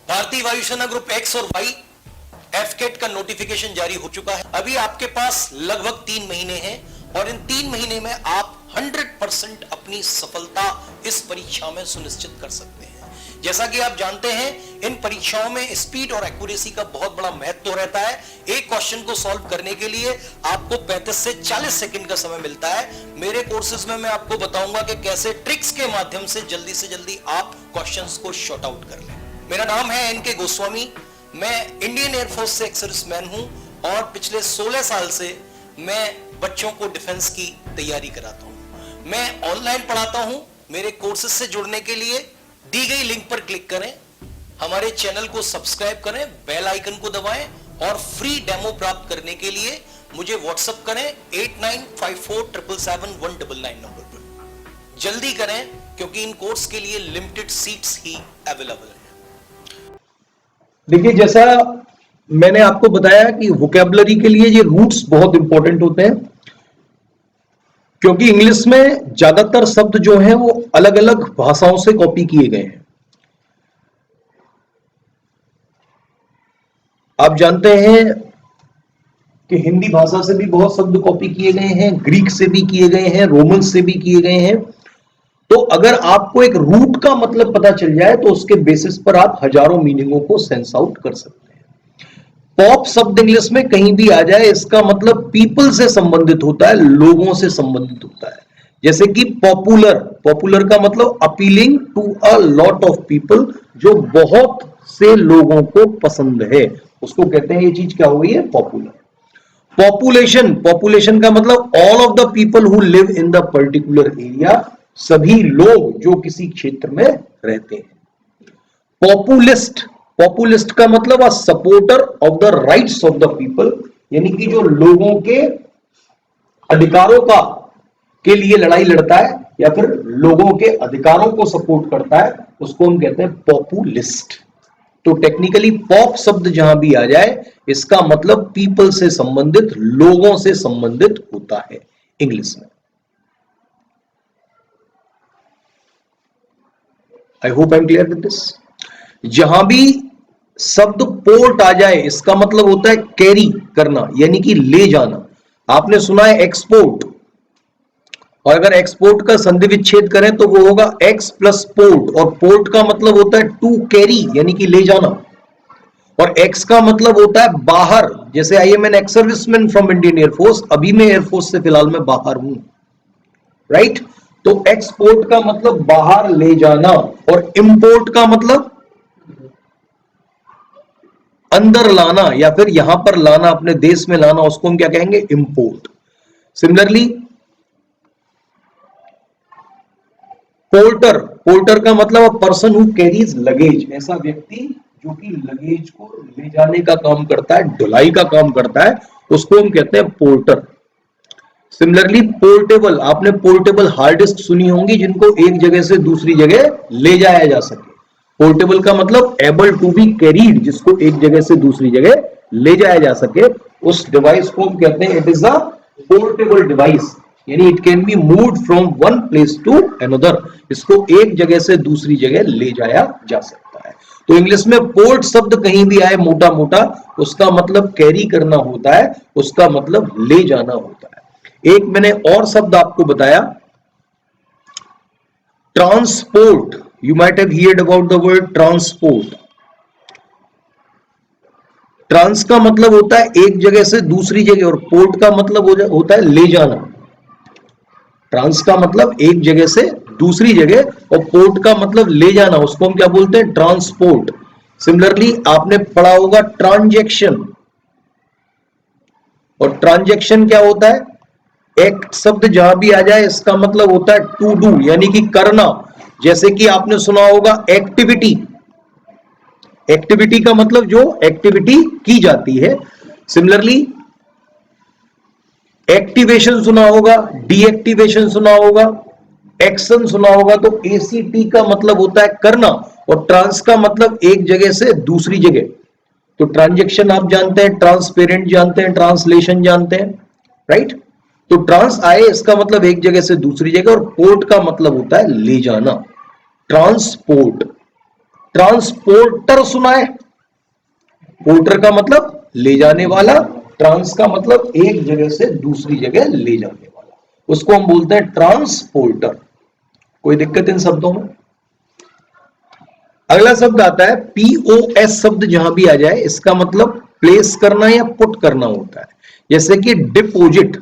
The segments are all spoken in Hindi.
भारतीय वायुसेना ग्रुप एक्स और वाई एफकेट का नोटिफिकेशन जारी हो चुका है। अभी आपके पास लगभग 3 महीने हैं और इन 3 महीने में आप 100% अपनी सफलता इस परीक्षा में सुनिश्चित कर सकते हैं। जैसा कि आप जानते हैं, इन परीक्षाओं में स्पीड और एक्यूरेसी का बहुत बड़ा महत्व रहता है। एक क्वेश्चन को सॉल्व करने के लिए आपको 35 से 40 सेकंड का समय मिलता है। मेरे कोर्सेज में मैं आपको बताऊंगा कि कैसे ट्रिक्स के माध्यम से जल्दी आप क्वेश्चंस को शॉर्ट आउट कर लें। मेरा नाम है एनके गोस्वामी, मैं इंडियन एयरफोर्स से एक सर्विसमैन हूं और पिछले 16 साल से मैं बच्चों को डिफेंस की तैयारी कराता हूं। मैं ऑनलाइन पढ़ाता हूं। मेरे कोर्सेज से जुड़ने के लिए दी गई लिंक पर क्लिक करें, हमारे चैनल को सब्सक्राइब करें, बेल आइकन को दबाएं और फ्री डेमो प्राप्त करने के लिए मुझे व्हाट्सएप करें 8954777199 नंबर पर। जल्दी करें क्योंकि इन कोर्स के लिए लिमिटेड सीट्स ही अवेलेबल है। देखिए, जैसा मैंने आपको बताया कि वोकैबुलरी के लिए ये रूट्स बहुत इंपॉर्टेंट होते हैं, क्योंकि इंग्लिश में ज्यादातर शब्द जो हैं वो अलग अलग भाषाओं से कॉपी किए गए हैं। आप जानते हैं कि हिंदी भाषा से भी बहुत शब्द कॉपी किए गए हैं, ग्रीक से भी किए गए हैं, रोमन से भी किए गए हैं। तो अगर आपको एक रूट का मतलब पता चल जाए तो उसके बेसिस पर आप हजारों मीनिंगों को सेंस आउट कर सकते हैं। पॉप शब्द इंग्लिश में कहीं भी आ जाए, इसका मतलब पीपल से संबंधित होता है, लोगों से संबंधित होता है। जैसे कि पॉपुलर, पॉपुलर का मतलब appealing to a lot of people, जो बहुत से लोगों को पसंद है, उसको कहते हैं, ये चीज क्या हो गई है, पॉपुलर। पॉपुलेशन, पॉपुलेशन का मतलब all of the people who live in the particular area, सभी लोग जो किसी क्षेत्र में रहते हैं। पॉपुलिस्ट, पॉपुलिस्ट का मतलब a supporter of the rights of the people, यानी कि जो लोगों के अधिकारों का के लिए लड़ाई लड़ता है या फिर लोगों के अधिकारों को सपोर्ट करता है, उसको हम कहते हैं पॉपुलिस्ट। तो टेक्निकली पॉप शब्द जहां भी आ जाए, इसका मतलब पीपल से संबंधित, लोगों से संबंधित होता है इंग्लिश में। आई hope I am clear with this. जहां भी शब्द पोर्ट आ जाए, इसका मतलब होता है कैरी करना, यानी कि ले जाना। आपने सुना है एक्सपोर्ट, और अगर एक्सपोर्ट का संधि विच्छेद करें तो वो होगा एक्स प्लस पोर्ट, और पोर्ट का मतलब होता है टू कैरी, यानी कि ले जाना, और एक्स का मतलब होता है बाहर। जैसे I am an ex serviceman from Indian air force, अभी मैं एयरफोर्स से फिलहाल मैं बाहर हूं, राइट। तो एक्सपोर्ट का मतलब बाहर ले जाना, और इंपोर्ट का मतलब अंदर लाना या फिर यहां पर लाना, अपने देश में लाना, उसको हम क्या कहेंगे, इंपोर्ट। सिमिलरली पोर्टर, पोर्टर का मतलब a person who carries luggage, ऐसा व्यक्ति जो कि लगेज को ले जाने का काम करता है, ढुलाई का काम करता है, उसको हम कहते हैं पोर्टर। सिमिलरली पोर्टेबल, आपने पोर्टेबल हार्ड डिस्क सुनी होंगी, जिनको एक जगह से दूसरी जगह ले जाया जा सके। पोर्टेबल का मतलब एबल टू बी कैरीड, जिसको एक जगह से दूसरी जगह ले जाया जा सके, उस डिवाइस को हम कहते हैं it is a portable device, यानी it can be moved from one place to another, इसको एक जगह से दूसरी जगह ले जाया जा सकता है। तो इंग्लिश में पोर्ट शब्द कहीं भी आए मोटा मोटा, उसका मतलब कैरी करना होता है, उसका मतलब ले जाना होता है। एक मैंने और शब्द आपको बताया, transport. You might have heard about the word transport. Trans का मतलब होता है एक जगह से दूसरी जगह, और पोर्ट का मतलब होता है ले जाना। ट्रांस का मतलब एक जगह से दूसरी जगह, और पोर्ट का मतलब ले जाना, उसको हम क्या बोलते हैं, ट्रांसपोर्ट। सिमिलरली आपने पढ़ा होगा ट्रांजैक्शन, और ट्रांजैक्शन क्या होता है, एक्ट शब्द जहां भी आ जाए, इसका मतलब होता है टू डू, यानी कि करना। जैसे कि आपने सुना होगा एक्टिविटी, एक्टिविटी का मतलब जो एक्टिविटी की जाती है। सिमिलरली एक्टिवेशन सुना होगा, डीएक्टिवेशन सुना होगा, एक्शन सुना होगा। तो एसीटी का मतलब होता है करना, और ट्रांस का मतलब एक जगह से दूसरी जगह। तो ट्रांजैक्शन आप जानते हैं, ट्रांसपेरेंट जानते हैं, ट्रांसलेशन जानते हैं, राइट। तो ट्रांस आए, इसका मतलब एक जगह से दूसरी जगह, और पोर्ट का मतलब होता है ले जाना, ट्रांसपोर्ट। ट्रांसपोर्टर सुना है? पोर्टर का मतलब ले जाने वाला, ट्रांस का मतलब एक जगह से दूसरी जगह ले जाने वाला, उसको हम बोलते हैं ट्रांसपोर्टर। कोई दिक्कत इन शब्दों में? अगला शब्द आता है पीओएस शब्द, जहां भी आ जाए इसका मतलब प्लेस करना या पुट करना होता है। जैसे कि डिपोजिट,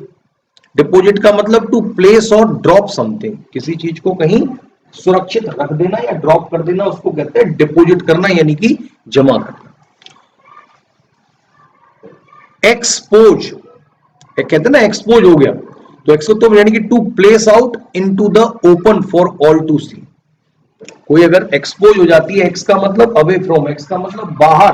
डिपोजिट का मतलब टू प्लेस और ड्रॉप समथिंग, किसी चीज को कहीं सुरक्षित रख देना या ड्रॉप कर देना, उसको कहते हैं डिपोजिट करना, यानी कि जमा करना। एक्सपोज, कहते हैं ना एक्सपोज हो गया, तो एक्सपोज तो यानी कि to place out into the open for all to see. कोई अगर एक्सपोज हो जाती है, एक्स का मतलब अवे फ्रॉम, एक्स का मतलब बाहर,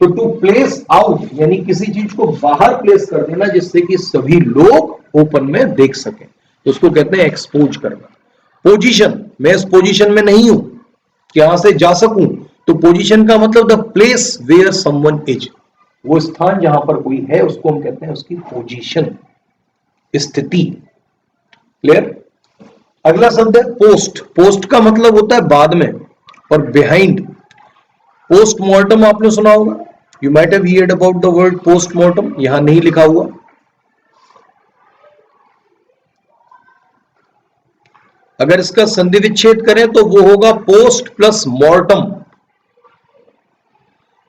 तो टू प्लेस आउट यानी किसी चीज को बाहर प्लेस कर देना जिससे कि सभी लोग ओपन में देख सकें, तो उसको कहते हैं एक्सपोज करना। पोजीशन, मैं इस पोजीशन में नहीं हूं कि यहां से जा सकूं, तो पोजीशन का मतलब the place where someone is, वो स्थान जहां पर कोई है उसको हम कहते हैं उसकी पोजीशन, स्थिति। क्लियर? अगला शब्द है पोस्ट। पोस्ट का मतलब होता है बाद में और बिहाइंड। पोस्टमार्टम आपने सुना होगा, you might have heard about the word postmortem, यहां नहीं लिखा हुआ। अगर इसका संधि विच्छेद करें तो वो होगा पोस्ट प्लस मॉर्टम,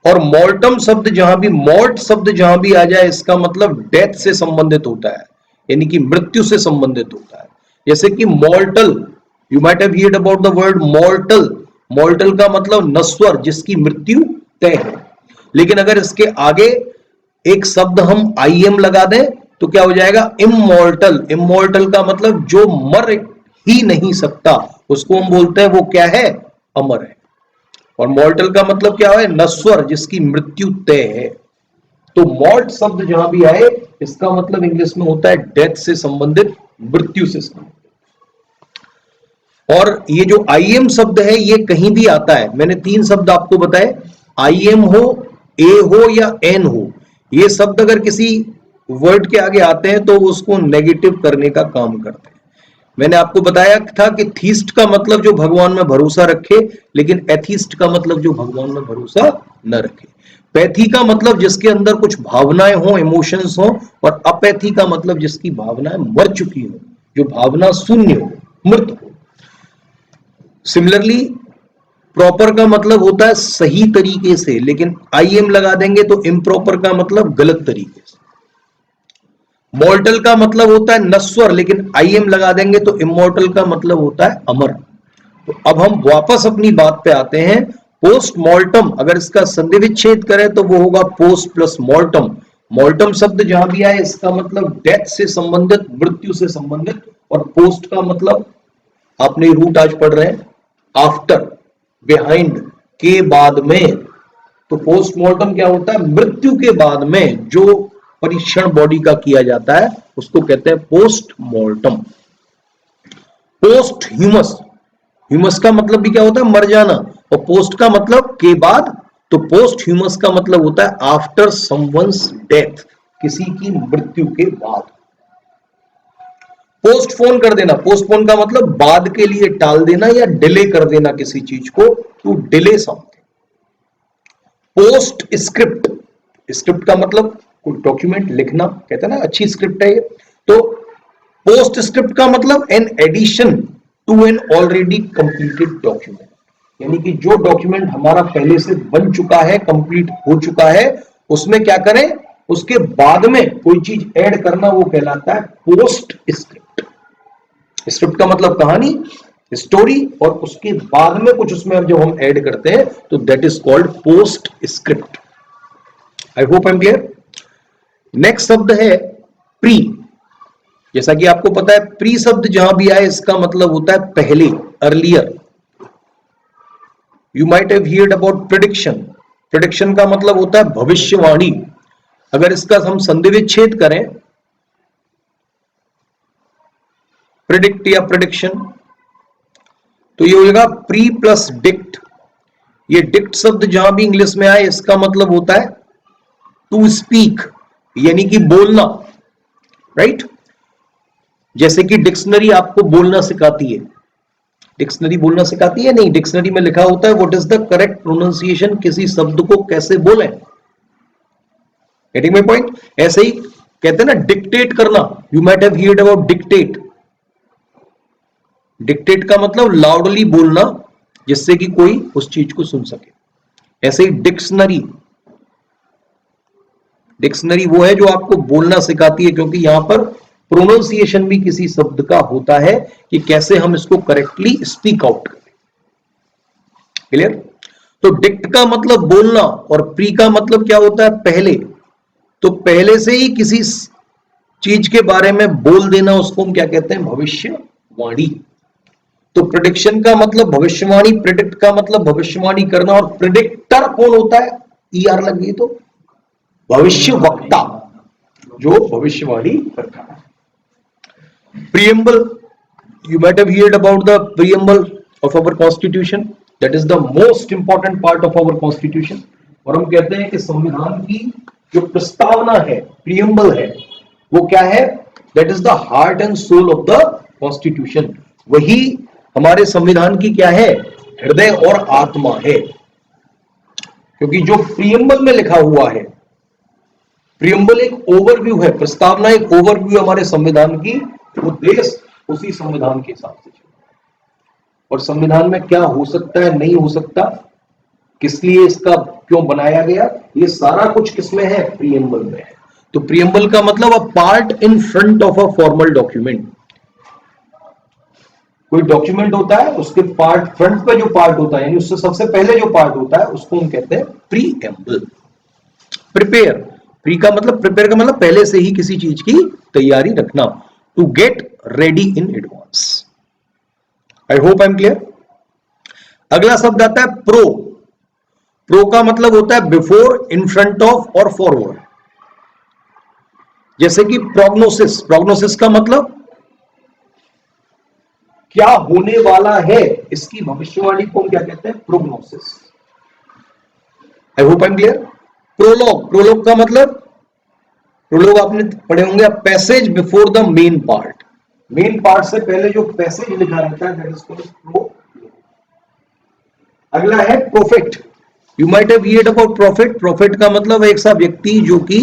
और मॉर्टम शब्द जहां भी, मॉर्ट शब्द जहां भी आ जाए इसका मतलब डेथ से संबंधित होता है, यानी कि मृत्यु से संबंधित होता है। जैसे कि मॉर्टल, you might have heard about the word मॉर्टल। मॉर्टल का मतलब नश्वर, जिसकी मृत्यु तय है। लेकिन अगर इसके आगे एक शब्द हम आईएम लगा दें तो क्या हो जाएगा? इममॉर्टल। इममॉर्टल का मतलब जो मर ही नहीं सकता, उसको हम बोलते हैं वो क्या है? अमर है। और मॉर्टल का मतलब क्या है? नश्वर, जिसकी मृत्यु तय है। तो मॉर्ट शब्द जहां भी आए इसका मतलब इंग्लिश में होता है डेथ से संबंधित, मृत्यु से संबंधित। और ये जो आईएम शब्द है ये कहीं भी आता है, मैंने 3 शब्द आपको बताए, आईएम हो, ए हो या एन हो, ये शब्द अगर किसी वर्ड के आगे आते हैं तो उसको नेगेटिव करने का काम करते हैं। मैंने आपको बताया था कि थीस्ट का मतलब जो भगवान में भरोसा रखे, लेकिन एथीस्ट का मतलब जो भगवान में भरोसा न रखे। पैथी का मतलब जिसके अंदर कुछ भावनाएं हो, इमोशंस हो, और अपैथी का मतलब जिसकी भावनाएं मर चुकी हो, जो भावना शून्य हो, मृत हो। सिमिलरली प्रॉपर का मतलब होता है सही तरीके से, लेकिन आईएम लगा देंगे तो इम्प्रॉपर का मतलब गलत तरीके से। मॉर्टल का मतलब होता है नश्वर, लेकिन आईएम लगा देंगे तो इमॉर्टल का मतलब होता है अमर। तो अब हम वापस अपनी बात पे आते हैं। पोस्टमॉर्टम, अगर इसका संधि विच्छेद करें तो वो होगा पोस्ट प्लस मॉर्टम। मॉर्टम शब्द जहां भी आए इसका मतलब डेथ से संबंधित, मृत्यु से संबंधित, और पोस्ट का मतलब आपने रूट आज पढ़ रहे हैं आफ्टर, बिहाइंड, के बाद में। तो पोस्टमॉर्टम क्या होता है? मृत्यु के बाद में जो परीक्षण बॉडी का किया जाता है उसको कहते हैं पोस्टमॉर्टम। पोस्ट ह्यूमस, ह्यूमस का मतलब भी क्या होता है? मर जाना, और पोस्ट का मतलब के बाद, तो पोस्ट ह्यूमस का मतलब होता है आफ्टर समवंस डेथ, किसी की मृत्यु के बाद। पोस्टपोन कर देना, पोस्टपोन का मतलब बाद के लिए टाल देना या डिले कर देना किसी चीज को, to delay something. Post script, script का मतलब कोई डॉक्यूमेंट लिखना, कहते हैं ना अच्छी स्क्रिप्ट है ये। तो पोस्ट स्क्रिप्ट का मतलब an addition to an already completed document, यानी कि जो डॉक्यूमेंट हमारा पहले से बन चुका है, कंप्लीट हो चुका है, उसमें क्या करें? उसके बाद में कोई चीज ऐड करना, वो कहलाता है पोस्ट स्क्रिप्ट। स्क्रिप्ट का मतलब कहानी, स्टोरी, और उसके बाद में कुछ उसमें जो हम ऐड करते हैं तो that is called post script. I hope I am clear. Next शब्द है प्री। जैसा कि आपको पता है प्री शब्द जहां भी आए इसका मतलब होता है पहले, earlier. You might have heard about prediction. Prediction का मतलब होता है भविष्यवाणी। अगर इसका हम संधि विच्छेद करें, प्रेडिक्ट या प्रेडिक्शन, तो ये होगा प्री प्लस डिक्ट। ये डिक्ट शब्द जहां भी इंग्लिश में आए इसका मतलब होता है टू स्पीक, यानी कि बोलना, राइट? जैसे कि डिक्शनरी आपको बोलना सिखाती है, डिक्शनरी बोलना सिखाती है? नहीं, डिक्शनरी में लिखा होता है what is the correct pronunciation, किसी शब्द को कैसे बोलें। Getting my point? ऐसे ही कहते हैं ना डिक्टेट करना, you might have heard about dictate. Dictate का मतलब लाउडली बोलना जिससे कि कोई उस चीज को सुन सके। ऐसे ही डिक्शनरी, डिक्शनरी वो है जो आपको बोलना सिखाती है, क्योंकि यहां पर प्रोनाउंसिएशन भी किसी शब्द का होता है कि कैसे हम इसको करेक्टली स्पीक आउट करें। क्लियर? तो डिक्ट का मतलब बोलना और प्री का मतलब क्या होता है? पहले। तो पहले से ही किसी चीज के बारे में बोल देना, उसको हम क्या कहते हैं? भविष्यवाणी। तो प्रिडिक्शन का मतलब भविष्यवाणी, प्रिडिक्ट का मतलब भविष्यवाणी करना, और प्रिडिक्टर कौन होता है? ईआर लग गई तो भविष्यवक्ता, जो भविष्यवाणी करता है। Preamble, you might have heard about the preamble of our constitution, that is the most important part of our constitution। और हम कहते हैं कि संविधान की जो प्रस्तावना है, preamble है, वो क्या है? That is the heart and soul of the constitution। वही हमारे संविधान की क्या है? हृदय और आत्मा है। क्योंकि जो preamble में लिखा हुआ है, प्रियम्बल एक ओवरव्यू है, प्रस्तावना एक ओवरव्यू हमारे संविधान की, वो देश उसी संविधान के हिसाब से चले। और संविधान में क्या हो सकता है, नहीं हो सकता, किस लिए इसका क्यों बनाया गया, ये सारा कुछ किसमें है? प्रियम्बल में है। तो प्रियम्बल का मतलब a part in front of a formal document. कोई डॉक्यूमेंट होता है, उसके पार्ट, फ्रंट पे जो पार्ट होता है, यानी उससे सबसे पहले जो पार्ट होता है, उसको हम कहते हैं प्रीएम्बल। प्रिपेयर, प्री का मतलब, प्रिपेयर का मतलब पहले से ही किसी चीज की तैयारी रखना, to get ready in advance. I hope I am clear. अगला शब्द आता है प्रो। प्रो का मतलब होता है बिफोर, इन फ्रंट ऑफ और फॉरवर्ड। जैसे कि प्रोग्नोसिस, प्रोग्नोसिस का मतलब क्या होने वाला है, इसकी भविष्यवाणी को हम क्या कहते हैं? Prognosis. I hope I am clear. Prologue, prologue का मतलब, प्रोलॉग आपने पढ़े होंगे, passage before the main part. Main part से पहले जो पैसेज लिखा रहता है, दैट इज कॉल्ड प्रोलॉग। अगला है prophet. You might have heard about prophet. Prophet का मतलब एक सा व्यक्ति जो कि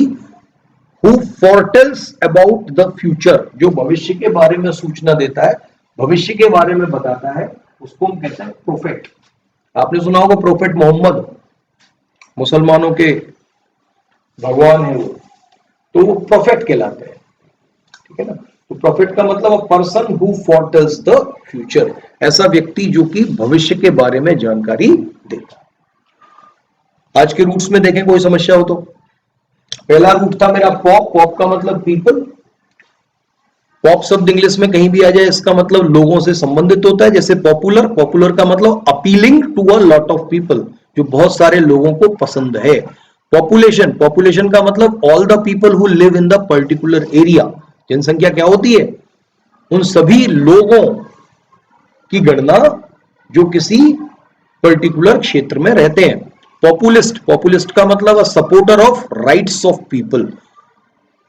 who foretells about the future, जो भविष्य के बारे में सूचना देता है, भविष्य के बारे में बताता है, उसको हम कहते हैं प्रोफेट। आपने सुना होगा प्रोफेट मोहम्मद, मुसलमानों के भगवान है वो, तो वो प्रोफेट कहलाते हैं। ठीक है ना? तो प्रोफेट का मतलब a person who फोरटेल्स the future, ऐसा व्यक्ति जो कि भविष्य के बारे में जानकारी देता है। आज के रूट्स में देखें, कोई समस्या हो तो। पहला रूट था मेरा पॉप। पॉप का मतलब पीपल। पॉप शब्द इंग्लिश में कहीं भी आ जाए, इसका मतलब लोगों से संबंधित होता है। जैसे पॉपुलर, पॉपुलर का मतलब appealing to a lot of people, जो बहुत सारे लोगों को पसंद है। पॉपुलेशन, पॉपुलेशन का मतलब all the people who live in the particular area. जनसंख्या क्या होती है? उन सभी लोगों की गणना जो किसी पर्टिकुलर क्षेत्र में रहते हैं। पॉपुलिस्ट, पॉपुलिस्ट का मतलब supporter of rights of people,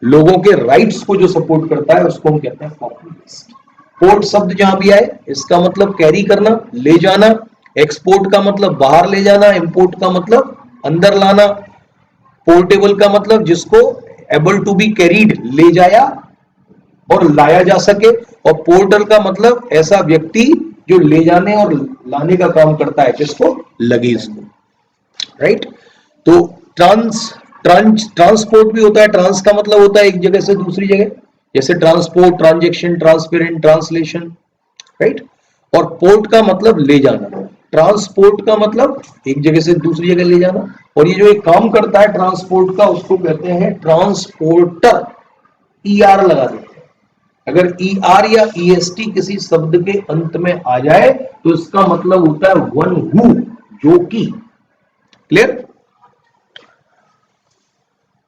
लोगों के राइट्स को जो सपोर्ट करता है, उसको हम कहते हैं पॉपुलिस्ट। पोर्ट शब्द जहां भी आए, इसका मतलब कैरी करना, ले जाना। एक्सपोर्ट का मतलब बाहर ले जाना, इंपोर्ट का मतलब अंदर लाना। पोर्टेबल का मतलब जिसको एबल टू बी कैरीड, ले जाया और लाया जा सके। और पोर्टर का मतलब ऐसा व्यक्ति जो ले जाने और लाने का काम करता है, जिसको लगेज को, राइट। तो ट्रांसपोर्ट भी होता है। ट्रांस का मतलब होता है एक जगह से दूसरी जगह, जैसे transport, transaction, transparent, translation, right. और पोर्ट का मतलब ले जाना। ट्रांसपोर्ट का मतलब एक जगह से दूसरी जगह ले जाना। और ये जो एक काम करता है ट्रांसपोर्ट का, उसको कहते हैं ट्रांसपोर्टर। ईआर लगा देते हैं। अगर ईआर या ईएसटी किसी शब्द के अंत में आ जाए, तो इसका मतलब होता है वन हु, जो कि। क्लियर।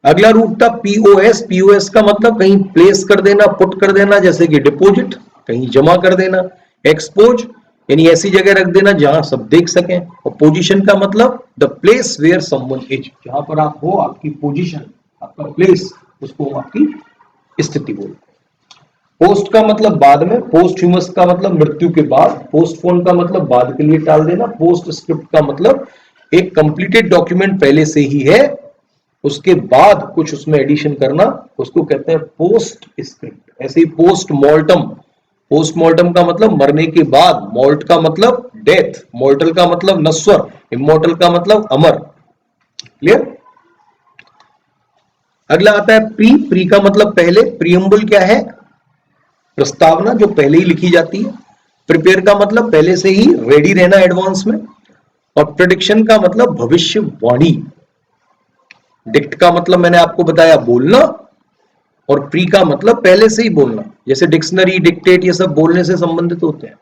अगला रूट था पीओएस। पीओएस का मतलब कहीं प्लेस कर देना, पुट कर देना, जैसे कि डिपॉजिट, कहीं जमा कर देना। एक्सपोज यानी ऐसी जगह रख देना जहां सब देख सकें। और पोजीशन का मतलब the place where someone is, जहां पर आप हो, आपकी पोजीशन, आपका प्लेस, उसको हम आपकी स्थिति बोलते हैं। पोस्ट का मतलब बाद में, पोस्ट ह्यूमस का मतलब मृत्यु के बाद, पोस्टपोन का मतलब बाद के लिए टाल देना, पोस्ट स्क्रिप्ट का मतलब एक कंप्लीटेड डॉक्यूमेंट पहले से ही है, उसके बाद कुछ उसमें एडिशन करना, उसको कहते हैं पोस्ट स्क्रिप्ट। ऐसे ही पोस्टमार्टम, पोस्टमार्टम का मतलब मरने के बाद, मॉल्ट का मतलब डेथ, मॉर्टल का मतलब नश्वर, इमोर्टल का मतलब अमर। क्लियर? अगला आता है प्री। प्री का मतलब पहले, प्रीएम्बल क्या है? प्रस्तावना जो पहले ही लिखी जाती है। प्रिपेयर का मतलब पहले से ही रेडी रहना एडवांस में। और प्रेडिक्शन का मतलब भविष्यवाणी। डिक्ट का मतलब मैंने आपको बताया बोलना, और प्री का मतलब पहले से ही बोलना, जैसे डिक्शनरी, डिक्टेट, ये सब बोलने से संबंधित होते हैं।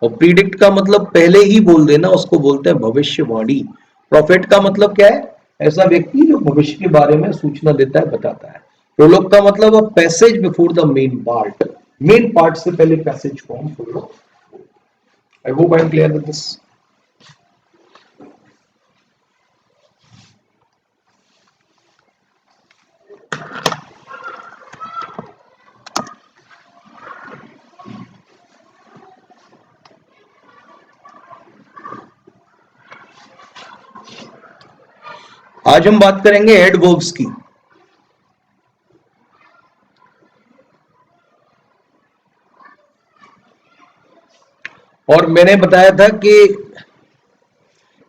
और प्रीडिक्ट का मतलब पहले ही बोल देना, उसको बोलते हैं भविष्यवाणी। प्रॉफेट का मतलब क्या है? ऐसा व्यक्ति जो भविष्य के बारे में सूचना देता है, बताता है। प्रोलोग का मतलब a passage before the main part, main part से पहले पैसेज को हम prologue. I hope I am clear with this. आज हम बात करेंगे एडवर्ब्स की। और मैंने बताया था कि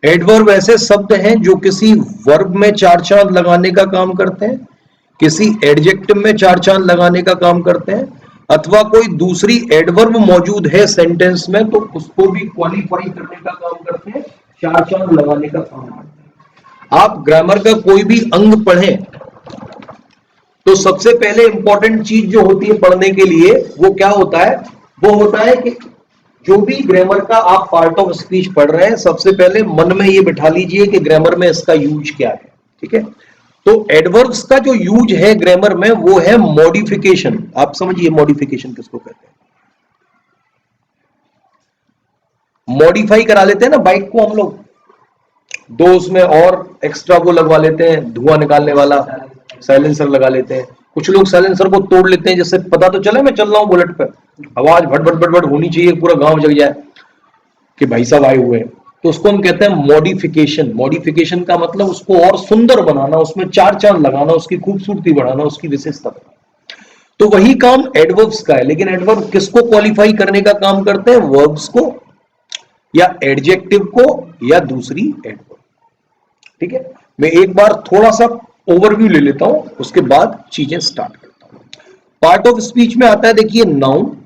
एडवर्ब ऐसे शब्द हैं जो किसी वर्ब में चार चांद लगाने का काम करते हैं, किसी एडजेक्टिव में चार चांद लगाने का काम करते हैं, अथवा कोई दूसरी एडवर्ब मौजूद है सेंटेंस में तो उसको भी क्वालिफाई करने का काम करते हैं, चार चांद लगाने का काम करते हैं। आप ग्रामर का कोई भी अंग पढ़ें तो सबसे पहले इंपॉर्टेंट चीज जो होती है पढ़ने के लिए वो क्या होता है? वो होता है कि जो भी ग्रामर का आप पार्ट ऑफ स्पीच पढ़ रहे हैं, सबसे पहले मन में ये बिठा लीजिए कि ग्रामर में इसका यूज क्या है। ठीक है? तो एडवर्ब्स का जो यूज है ग्रामर में वो है मॉडिफिकेशन। आप समझिए मॉडिफिकेशन किसको कहते हैं? मॉडिफाई करा लेते हैं ना बाइक को हम लोग, दो उसमें और एक्स्ट्रा वो लगवा लेते हैं, धुआं निकालने वाला साइलेंसर लगा लेते हैं। कुछ लोग साइलेंसर को तोड़ लेते हैं जिससे पता तो चले मैं चल रहा हूं बुलेट पे, आवाज भट भट भट भट होनी चाहिए, पूरा गांव जग जाए कि भाई साहब आए हुए हैं। तो उसको हम कहते हैं मॉडिफिकेशन। मॉडिफिकेशन का मतलब उसको और सुंदर बनाना, उसमें चार चांद लगाना, उसकी खूबसूरती बढ़ाना, उसकी विशेषता बढ़ाना। तो वही काम एडवर्ब्स का है। लेकिन एडवर्ब किसको क्वालिफाई करने का काम करते हैं? वर्ब्स को, या एडजेक्टिव को, या दूसरी एडवर्ब। ठीक है? मैं एक बार थोड़ा सा ओवरव्यू ले लेता हूं, उसके बाद चीजें स्टार्ट करता हूं। पार्ट ऑफ स्पीच में आता है, देखिए नाउन।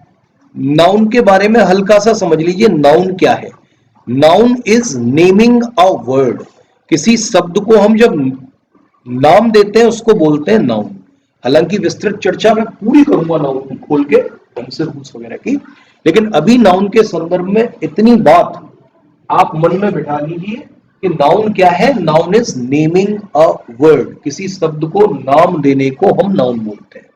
नाउन के बारे में हल्का सा समझ लीजिए, नाउन क्या है? Noun is naming a word. किसी शब्द को हम जब नाम देते हैं उसको बोलते हैं नाउन। हालांकि विस्तृत चर्चा मैं पूरी करूंगा नाउन की, खोल के ढंग से रूल्स वगैरह की, लेकिन अभी नाउन के संदर्भ में इतनी बात आप मन में बिठा लीजिए कि नाउन क्या है? Noun is naming a word. किसी शब्द को नाम देने को हम नाउन बोलते हैं।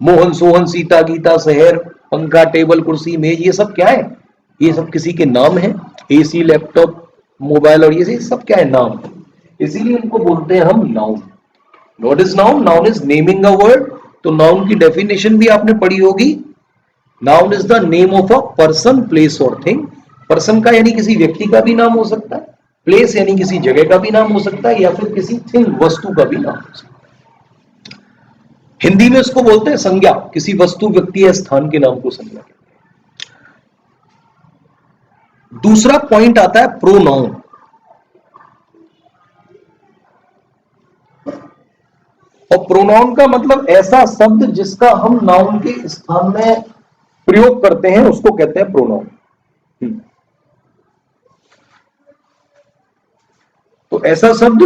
मोहन, सोहन, सीता, गीता, शहर, पंखा, टेबल, कुर्सी, मेज, ये सब क्या है? ये सब किसी के नाम है। एसी, लैपटॉप, मोबाइल और ये सब क्या है? नाम। इसीलिए इनको बोलते हैं हम noun. What is noun? Noun is naming a word. तो नाउन की डेफिनेशन भी आपने पढ़ी होगी। Noun is the name of a person, place और थिंग। पर्सन का यानी किसी व्यक्ति का भी नाम हो सकता है, प्लेस यानी किसी जगह का भी नाम हो सकता है, या फिर किसी थिंग, वस्तु का भी नाम हो सकता है। हिंदी में इसको बोलते हैं संज्ञा। किसी वस्तु, व्यक्ति या स्थान के नाम को संज्ञा कहते हैं। दूसरा पॉइंट आता है प्रोनाउन। और प्रोनाउन का मतलब ऐसा शब्द जिसका हम नाउन के स्थान में प्रयोग करते हैं उसको कहते हैं प्रोनाउन। तो ऐसा शब्द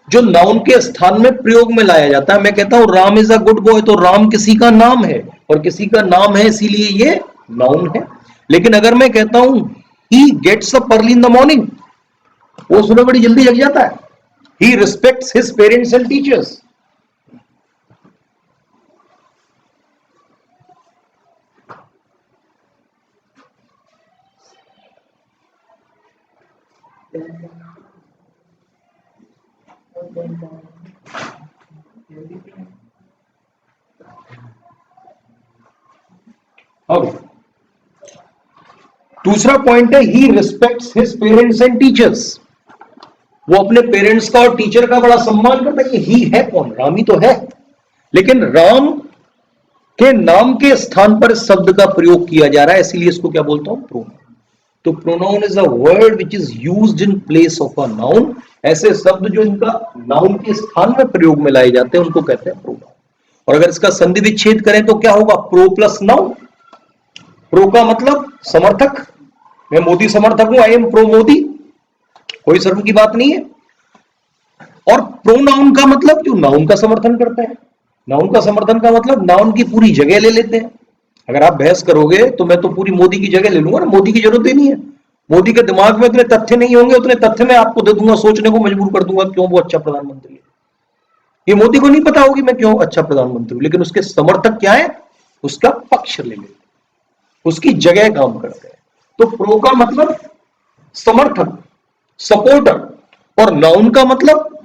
जो नाउन के स्थान में प्रयोग में लाया जाता है। मैं कहता हूं Ram is a good boy, तो राम किसी का नाम है, और किसी का नाम है इसीलिए ये नाउन है। लेकिन अगर मैं कहता हूं he gets up early in the morning, वो सुबह बड़ी जल्दी जग जाता है। He respects his parents and teachers, अब दूसरा पॉइंट है he respects his parents and teachers. वो अपने पेरेंट्स का और टीचर का बड़ा सम्मान करता है। ये ही है कौन? राम ही तो है, लेकिन राम के नाम के स्थान पर शब्द का प्रयोग किया जा रहा है, इसीलिए इसको क्या बोलता हूं? प्रोनाउन। तो pronoun is a word which is used in place of a noun. ऐसे शब्द जो इनका नाउन के स्थान में प्रयोग में लाए जाते हैं उनको कहते हैं प्रोनाउन। और अगर इसका संधि विच्छेद करें तो क्या होगा? Pro plus noun. प्रो का मतलब समर्थक, मैं मोदी समर्थक हूं, आई एम प्रो मोदी, कोई शर्म की बात नहीं है। और प्रोनाउन का मतलब जो नाउन का समर्थन करता है। नाउन का समर्थन का मतलब नाउन की पूरी जगह ले लेते हैं। अगर आप बहस करोगे तो मैं तो पूरी मोदी की जगह ले लूंगा ना, मोदी की जरूरत ही नहीं है। मोदी के दिमाग में उतने तथ्य नहीं होंगे, उतने तथ्य मैं आपको दे दूंगा, सोचने को मजबूर कर दूंगा क्यों वो अच्छा प्रधानमंत्री है। ये मोदी को नहीं पता होगी मैं क्यों अच्छा प्रधानमंत्री हूं, लेकिन उसके समर्थक क्या है? उसका पक्ष ले लेते, उसकी जगह काम करते हैं। तो प्रो का मतलब समर्थक, सपोर्टर, और नाउन का मतलब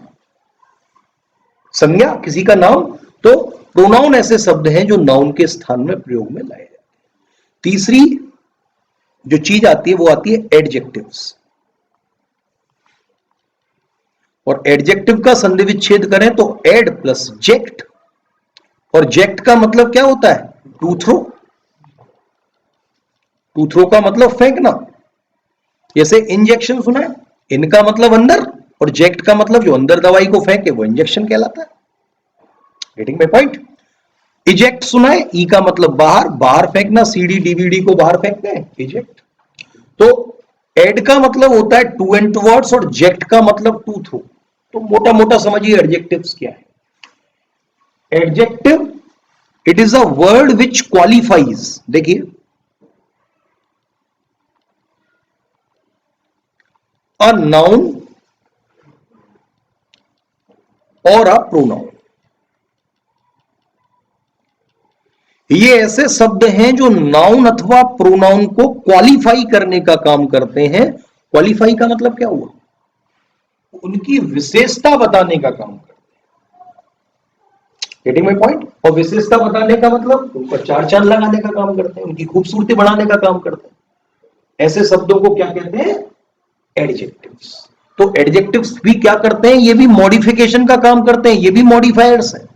संज्ञा, किसी का नाम। तो प्रोनाउन ऐसे शब्द हैं जो नाउन के स्थान में प्रयोग में लाए जाते हैं। तीसरी जो चीज आती है वो आती है एडजेक्टिव्स। और एडजेक्टिव का संधि विच्छेद करें तो एड प्लस जेक्ट, और जेक्ट का मतलब क्या होता है? To throw. टू थ्रो का मतलब फेंकना। जैसे इंजेक्शन सुना है, इनका मतलब अंदर, और जेक्ट का मतलब जो अंदर दवाई को फेंके वो इंजेक्शन कहलाता है। Getting my point? इजेक्ट सुना है, ई का मतलब बाहर, बाहर फेंकना, सीडी डीवीडी को बाहर फेंकते हैं, इजेक्ट। तो एड का मतलब होता है टू एंड टुवर्ड्स, और जेक्ट का मतलब टू थ्रो। तो मोटा मोटा समझिए एडजेक्टिव्स क्या है। Adjective it is a word which qualifies, देखिए, अ नाउन और अ प्रोनाउन। ये ऐसे शब्द हैं जो नाउन अथवा प्रोनाउन को क्वालिफाई करने का काम करते हैं। क्वालिफाई का मतलब क्या हुआ? उनकी विशेषता बताने का काम करते हैं। Getting my point? और विशेषता बताने का मतलब उनका चार चांद लगाने का काम करते हैं, उनकी खूबसूरती बढ़ाने का काम करते हैं। ऐसे शब्दों को क्या कहते हैं? एडजेक्टिव्स। तो एडजेक्टिव्स भी क्या करते हैं? ये भी मॉडिफिकेशन का काम करते हैं, ये भी मॉडिफायर्स हैं।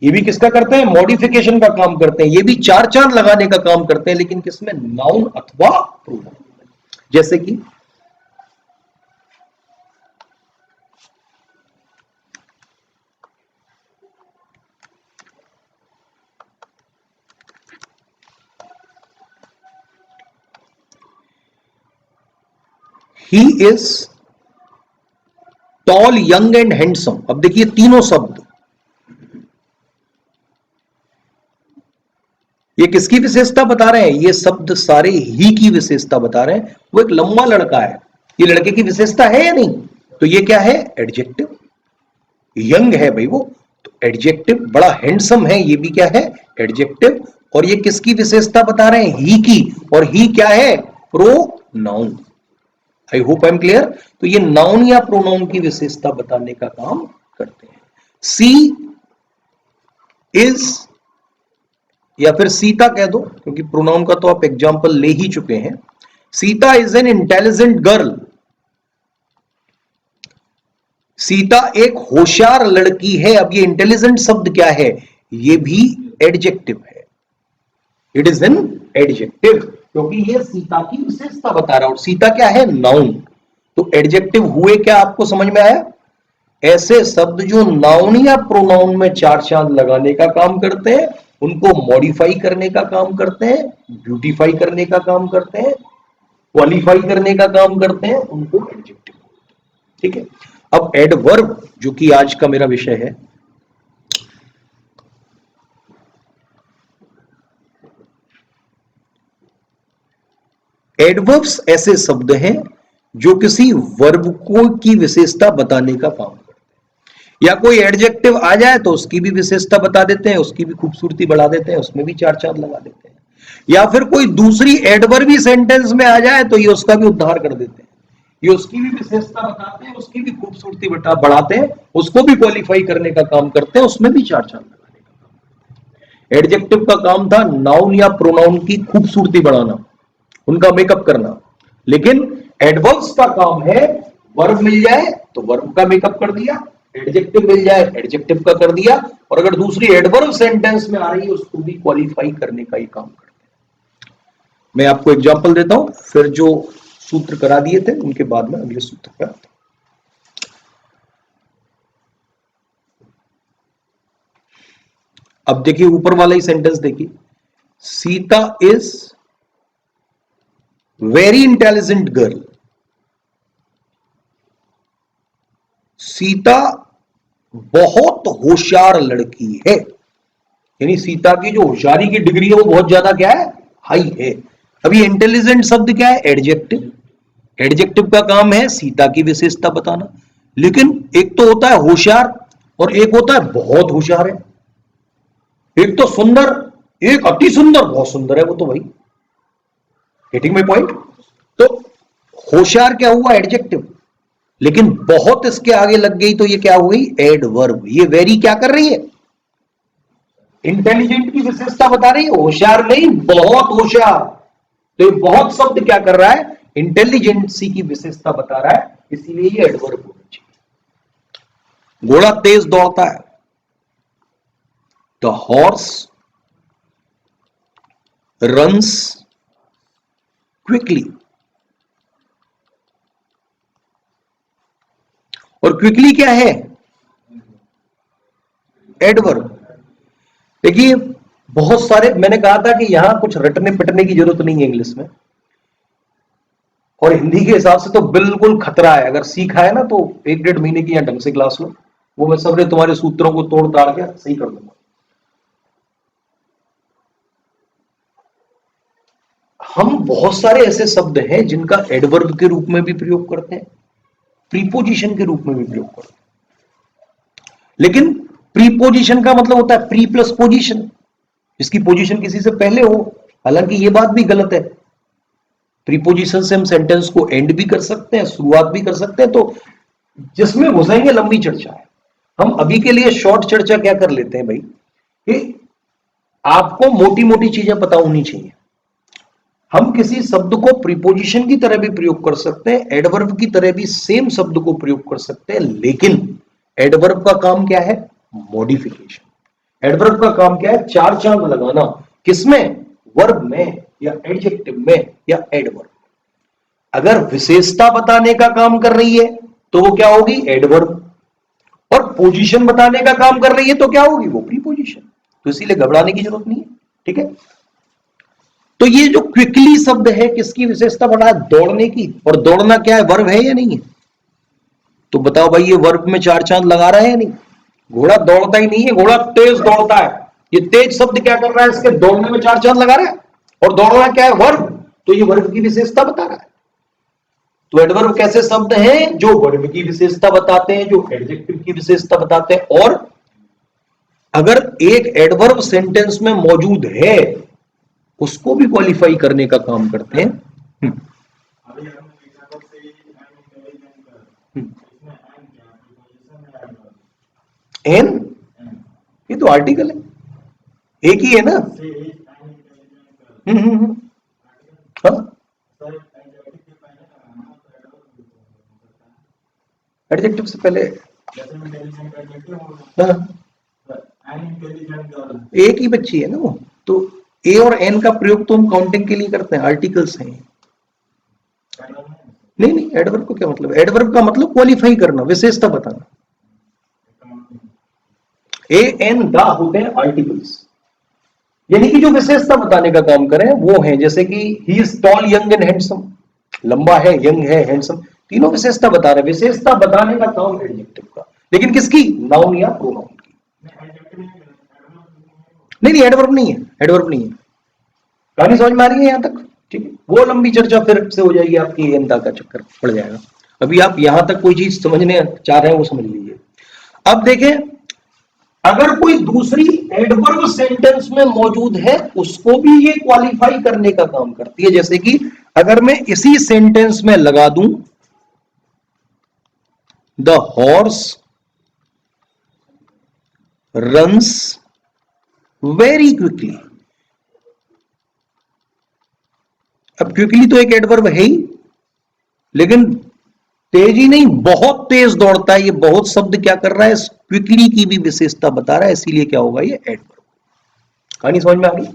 ये भी किसका करते हैं? मॉडिफिकेशन का काम करते हैं। ये भी चार चांद लगाने का काम करते हैं, लेकिन किसमें? नाउन अथवा प्रोनाउन। जैसे कि he is tall, young and handsome. अब देखिए तीनों शब्द, ये किसकी विशेषता बता रहे हैं? ये शब्द सारे ही की विशेषता बता रहे हैं। वो एक लंबा लड़का है, ये लड़के की विशेषता है या नहीं? तो ये क्या है? एडजेक्टिव। यंग है भाई वो, तो एडजेक्टिव। बड़ा हैंडसम है, ये भी क्या है? एडजेक्टिव। और ये किसकी विशेषता बता रहे हैं? ही की। और ही क्या है? Pronoun. I hope I am clear. तो ये नाउन या प्रोनाउन की विशेषता बताने का काम करते हैं। सी इज, या फिर सीता कह दो, क्योंकि प्रोनाउन का तो आप एग्जाम्पल ले ही चुके हैं। Sita is an intelligent girl. Sita एक होशियार लड़की है। अब ये इंटेलिजेंट शब्द क्या है? ये भी एडजेक्टिव है। इट इज एन एडजेक्टिव, क्योंकि ये सीता की विशेषता बता रहा है, और सीता क्या है? नाउन। तो एडजेक्टिव हुए क्या? आपको समझ में आया? ऐसे शब्द जो नाउन या प्रोनाउन में चार चांद लगाने का काम करते हैं, उनको मॉडिफाई करने का काम करते हैं, ब्यूटीफाई करने का काम करते हैं, क्वालिफाई करने का काम करते हैं, उनको एडजेक्टिव। ठीक है। अब एडवर्ब, जो कि आज का मेरा विषय है, एडवर्ब्स ऐसे शब्द हैं जो किसी वर्ब को की विशेषता बताने का काम करते हैं। या कोई एडजेक्टिव आ जाए तो उसकी भी विशेषता बता देते हैं, उसकी भी खूबसूरती बढ़ा देते हैं, उसमें भी चार चांद लगा देते हैं। या फिर कोई दूसरी एडवर्ब भी सेंटेंस में आ जाए तो ये उसका भी उद्धार कर देते हैं, ये उसकी भी विशेषता बताते हैं, उसकी भी खूबसूरती बढ़ाते हैं, उसको भी क्वालिफाई करने का काम करते हैं, उसमें भी चार चांद लगाने का काम करते हैं। एडजेक्टिव का काम था नाउन या प्रोनाउन की खूबसूरती बढ़ाना, उनका मेकअप करना। लेकिन एडवर्ब्स का काम है वर्ब मिल जाए तो वर्ब का मेकअप कर दिया, एडजेक्टिव मिल जाए एडजेक्टिव का कर दिया, और अगर दूसरी एडवर्ब सेंटेंस में आ रही है उसको भी क्वालिफाई करने का ही काम करते हैं। मैं आपको एग्जांपल देता हूं, फिर जो सूत्र करा दिए थे उनके बाद में अगले सूत्र पे आते हैं। अब देखिए ऊपर वाला ही सेंटेंस देखिए, Sita is very intelligent girl. Sita बहुत होशियार लड़की है, यानी सीता की जो होशियारी की डिग्री है वो बहुत ज्यादा क्या है, हाई है। अभी इंटेलिजेंट शब्द क्या है, एडजेक्टिव। एडजेक्टिव का काम है सीता की विशेषता बताना, लेकिन एक तो होता है होशियार और एक होता है बहुत होशियार है। एक तो सुंदर, एक अति सुंदर, बहुत सुंदर है वो तो भाई, गेटिंग माय पॉइंट। तो होशियार क्या हुआ, एडजेक्टिव, लेकिन बहुत इसके आगे लग गई तो ये क्या हुई, एडवर्ब। ये वेरी क्या कर रही है, इंटेलिजेंट की विशेषता बता रही है, होशियार नहीं, बहुत होशियार। तो ये बहुत शब्द क्या कर रहा है, इंटेलिजेंसी की विशेषता बता रहा है, इसीलिए ये एडवर्ब होना चाहिए। घोड़ा तेज दौड़ता है, द हॉर्स रन्स क्विकली। और क्विकली क्या है, एडवर्ब। देखिए बहुत सारे, मैंने कहा था कि यहां कुछ रटने पिटने की जरूरत नहीं है इंग्लिश में, और हिंदी के हिसाब से तो बिल्कुल खतरा है। अगर सीखा है ना तो 1-1.5 महीने की यहाँ ढंग से क्लास लो, वो मैं सबने तुम्हारे सूत्रों को तोड़ ताड़ के सही कर दूंगा। हम बहुत सारे ऐसे शब्द हैं जिनका एडवर्ब के रूप में भी प्रयोग करते हैं, प्रीपोजिशन के रूप में भी प्रयोग करते हैं। लेकिन प्रीपोजिशन का मतलब होता है प्री प्लस पोजिशन, इसकी पोजीशन किसी से पहले हो। हालांकि ये बात भी गलत है, प्रीपोजिशन से हम सेंटेंस को एंड भी कर सकते हैं, शुरुआत भी कर सकते हैं, तो जिसमें घुसेंगे लंबी चर्चा है। हम अभी के लिए शॉर्ट चर्चा क्या कर लेते हैं भाई, कि आपको मोटी मोटी चीजें पता होनी चाहिए। हम किसी शब्द को प्रीपोजिशन की तरह भी प्रयोग कर सकते हैं, एडवर्ब की तरह भी सेम शब्द को प्रयोग कर सकते हैं, लेकिन एडवर्ब का काम क्या है, मॉडिफिकेशन। एडवर्ब का काम क्या है, चार चांद लगाना, किसमें, वर्ब में या एडजेक्टिव में या एडवर्ब। अगर विशेषता बताने का काम कर रही है तो वो क्या होगी, एडवर्ब, और पोजीशन बताने का काम कर रही है तो क्या होगी, वो प्रीपोजिशन। तो इसीलिए घबराने की जरूरत नहीं है, ठीक है। तो ये जो क्विकली शब्द है किसकी विशेषता बढ़ा है, दौड़ने की। और दौड़ना क्या है, वर्ब है या नहीं है, तो बताओ भाई ये वर्ब में चार चांद लगा रहा है या नहीं। घोड़ा दौड़ता ही नहीं है, घोड़ा तेज दौड़ता है। ये तेज शब्द क्या कर रहा है, इसके दौड़ने में चार चांद लगा रहा है, और दौड़ना क्या है, वर्ब, तो ये वर्ब की विशेषता बता रहा है। तो एडवर्ब कैसे शब्द हैं जो वर्ब की विशेषता बताते हैं, जो एडजेक्टिव की विशेषता बताते हैं, और अगर एक एडवर्ब सेंटेंस में मौजूद है उसको भी क्वालिफाई करने का काम करते हैं। एन, ये तो आर्टिकल है, एक ही है ना। हाँ, एडजेक्टिव से पहले, हाँ, एक ही बच्ची है ना वो, तो ए और एन का प्रयोग तो हम काउंटिंग के लिए करते हैं, आर्टिकल्स हैं। नहीं नहीं, एडवर्ब को क्या मतलब, एडवर्ब का मतलब क्वालिफाई करना, विशेषता बताना। ए एन दा होते हैं आर्टिकल्स, यानी कि जो विशेषता बताने का काम करें वो है, जैसे कि he is tall young and handsome, लंबा है, यंग है, हैंडसम, तीनों विशेषता बता रहे हैं। विशेषता बताने का काम एडजेक्टिव का, लेकिन किसकी, नाउन या प्रोनाउन की। नहीं नहीं, एडवर्ब नहीं है, एडवर्ब नहीं है। कहानी समझ में आ रही है यहां तक, ठीक है। वो लंबी चर्चा फिर से हो जाएगी, आपकी एनता का चक्कर पड़ जाएगा। अभी आप यहां तक कोई चीज समझने चाह रहे हैं वो समझ लीजिए। अब देखें, अगर कोई दूसरी एडवर्ब सेंटेंस में मौजूद है उसको भी ये क्वालिफाई करने का काम करती है। जैसे कि अगर मैं इसी सेंटेंस में लगा दूं, the horse runs very quickly. अब क्विकली तो एक एडवर्ब है ही, लेकिन तेजी नहीं, बहुत तेज दौड़ता है। ये बहुत शब्द क्या कर रहा है, क्विकली की भी विशेषता बता रहा है, इसीलिए क्या होगा, ये एडवर्ब। कहानी समझ में आ गई?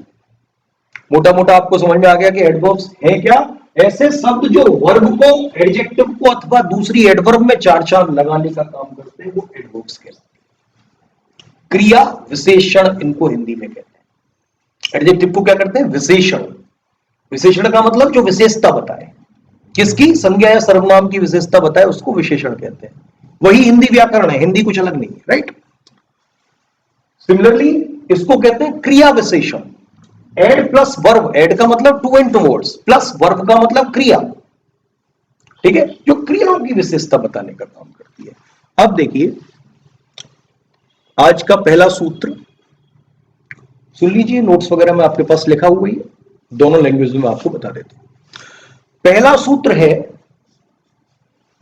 मोटा मोटा आपको समझ में आ गया कि एडवर्ब्स है क्या? ऐसे शब्द जो वर्ब को, एडजेक्टिव को अथवा दूसरी एडवर्ब में चार चांद लगाने का काम करते हैं, वो एडवर्ब्स कहलाते हैं। क्रिया विशेषण इनको हिंदी में कहते हैं। एडजेक्टिव को क्या करते हैं, विशेषण। विशेषण का मतलब जो विशेषता बताए, किसकी, संज्ञा या सर्वनाम की विशेषता बताए, उसको विशेषण कहते हैं। वही हिंदी व्याकरण है, हिंदी कुछ अलग नहीं है, राइट। सिमिलरली इसको कहते हैं क्रिया विशेषण। एड प्लस वर्ब, एड का मतलब to and towards, plus verb का मतलब क्रिया, ठीक है, जो क्रियाओं की विशेषता बताने का काम करती है। अब देखिए आज का पहला सूत्र सुन लीजिए, नोट्स वगैरह में आपके पास लिखा हुआ ही है, दोनों लैंग्वेज में आपको बता देता हूं। पहला सूत्र है,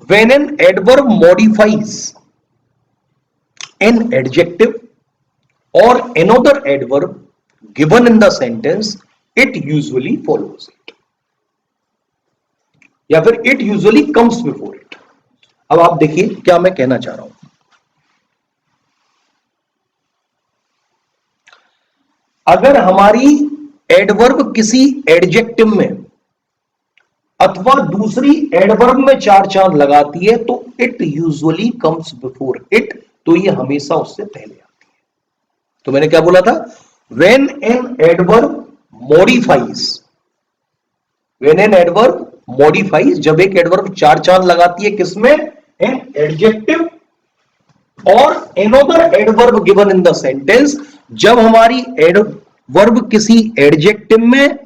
when an adverb modifies an adjective or another adverb given in the sentence, it usually follows it, या फिर it usually comes before it। अब आप देखिए क्या मैं कहना चाह रहा हूं। अगर हमारी एडवर्ब किसी एडजेक्टिव में अथवा दूसरी एडवर्ब में चार चांद लगाती है तो it usually comes before it, तो ये हमेशा उससे पहले आती है। तो मैंने क्या बोला था, when an adverb modifies, when an adverb modifies, जब एक एडवर्ब चार चांद लगाती है किसमें, एन एडजेक्टिव और another adverb given in the sentence, जब हमारी एडवर्ब किसी एडजेक्टिव में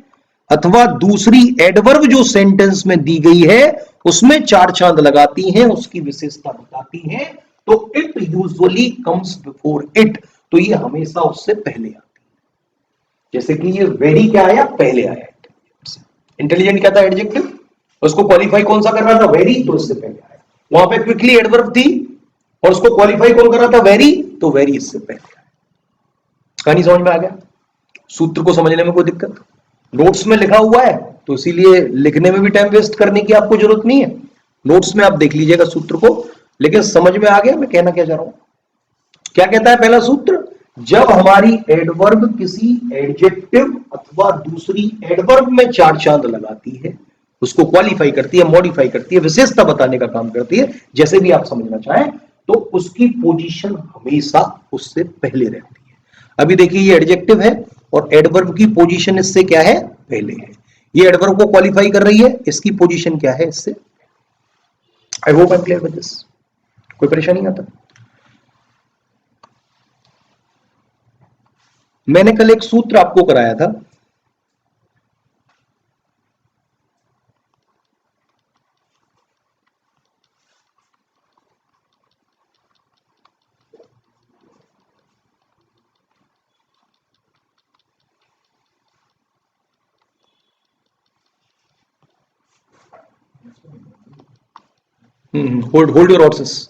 अथवा दूसरी एडवर्ब जो सेंटेंस में दी गई है उसमें चार चांद लगाती हैं, उसकी विशेषता बताती हैं, तो it usually comes before it, तो ये हमेशा उससे पहले आती है। जैसे कि ये वेरी क्या आया, पहले आया। इंटेलिजेंट क्या था, एडजेक्टिव, उसको क्वालिफाई कौन सा कर रहा था, वेरी, तो इससे पहले आया। वहां पे क्विकली एडवर्ब थी और उसको क्वालिफाई कौन कर रहा था, वेरी, तो वेरी इससे पहले आया। कहानी समझ में आ गया? सूत्र को समझने में कोई दिक्कत? नोट्स में लिखा हुआ है तो इसीलिए लिखने में भी टाइम वेस्ट करने की आपको जरूरत नहीं है, नोट्स में आप देख लीजिएगा सूत्र को। लेकिन समझ में आ गया मैं कहना क्या चाह रहा हूं? क्या कहता है पहला सूत्र, जब हमारी एडवर्ब किसी एडजेक्टिव अथवा दूसरी एडवर्ब में चार चांद लगाती है, उसको क्वालिफाई करती है, मॉडिफाई करती है, विशेषता बताने का काम करती है, जैसे भी आप समझना चाहें, तो उसकी पोजीशन हमेशा उससे पहले रहती है। अभी देखिए ये एडजेक्टिव है और एडवर्ब की पोजीशन इससे क्या है, पहले है। ये एडवर्ब को क्वालिफाई कर रही है, इसकी पोजीशन क्या है, इससे। आई hope I am clear with this, कोई परेशानी आता? मैंने कल एक सूत्र आपको कराया था, होल्ड योर हॉर्सेस।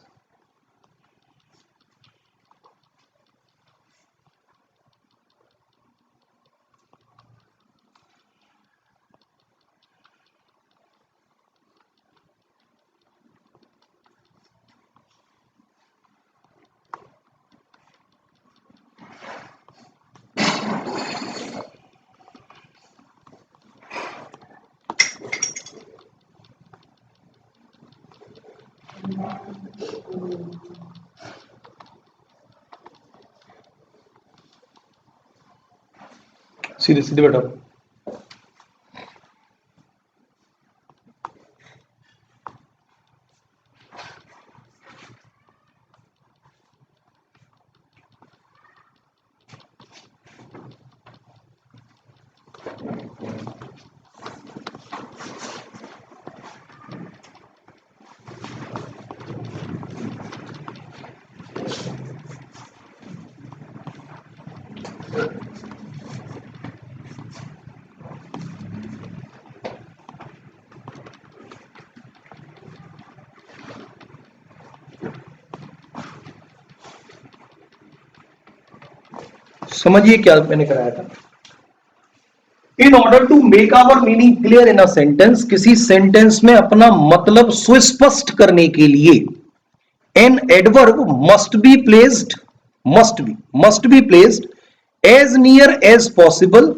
सीधे सीधे बैठो। समझिए क्या मैंने कराया था। In order to make our meaning clear in a sentence, किसी सेंटेंस में अपना मतलब सुस्पष्ट करने के लिए an adverb must be placed as near as possible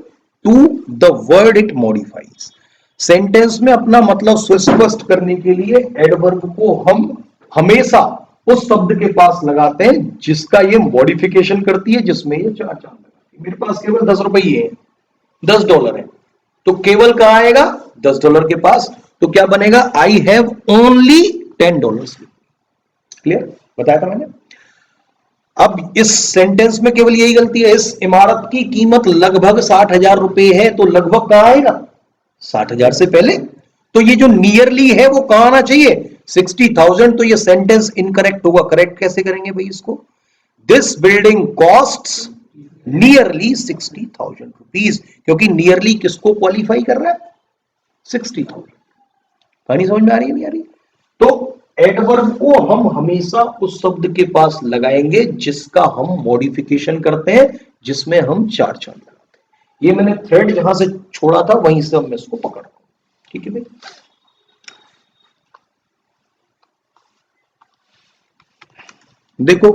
to the word it modifies. Sentence में अपना मतलब सुस्पष्ट करने के लिए एडवर्ब को हम हमेशा उस शब्द के पास लगाते हैं जिसका ये मॉडिफिकेशन करती है, जिसमें ये चार चांद लगाती है। मेरे पास केवल 10 रुपये है, $10 है, तो केवल कहां आएगा? $10 के पास। तो क्या बनेगा? I have only $10। क्लियर? बताया था मैंने। अब इस सेंटेंस में केवल यही गलती है, इस इमारत की कीमत लगभग 60,000 रुपए है, तो लगभग कहां आएगा? 60,000 से पहले। तो ये जो नियरली है वो कहां आना चाहिए? 60,000। तो ये सेंटेंस इनकरेक्ट होगा। करेक्ट कैसे करेंगे भाई इसको? This building costs nearly 60,000 rupees, क्योंकि नियरली किसको क्वालिफाई कर रहा है? 60,000। कहानी समझ में आ रही है नहीं आ रही? तो एडवर्ब को हम हमेशा उस शब्द के पास लगाएंगे जिसका हम मॉडिफिकेशन करते हैं, जिसमें हम चार चांद लगाते हैं। ये मैंने थ्रेड जहां से छोड़ा था वहीं से मैं इसको पकड़ रहा हूं। ठीक है भाई? देखो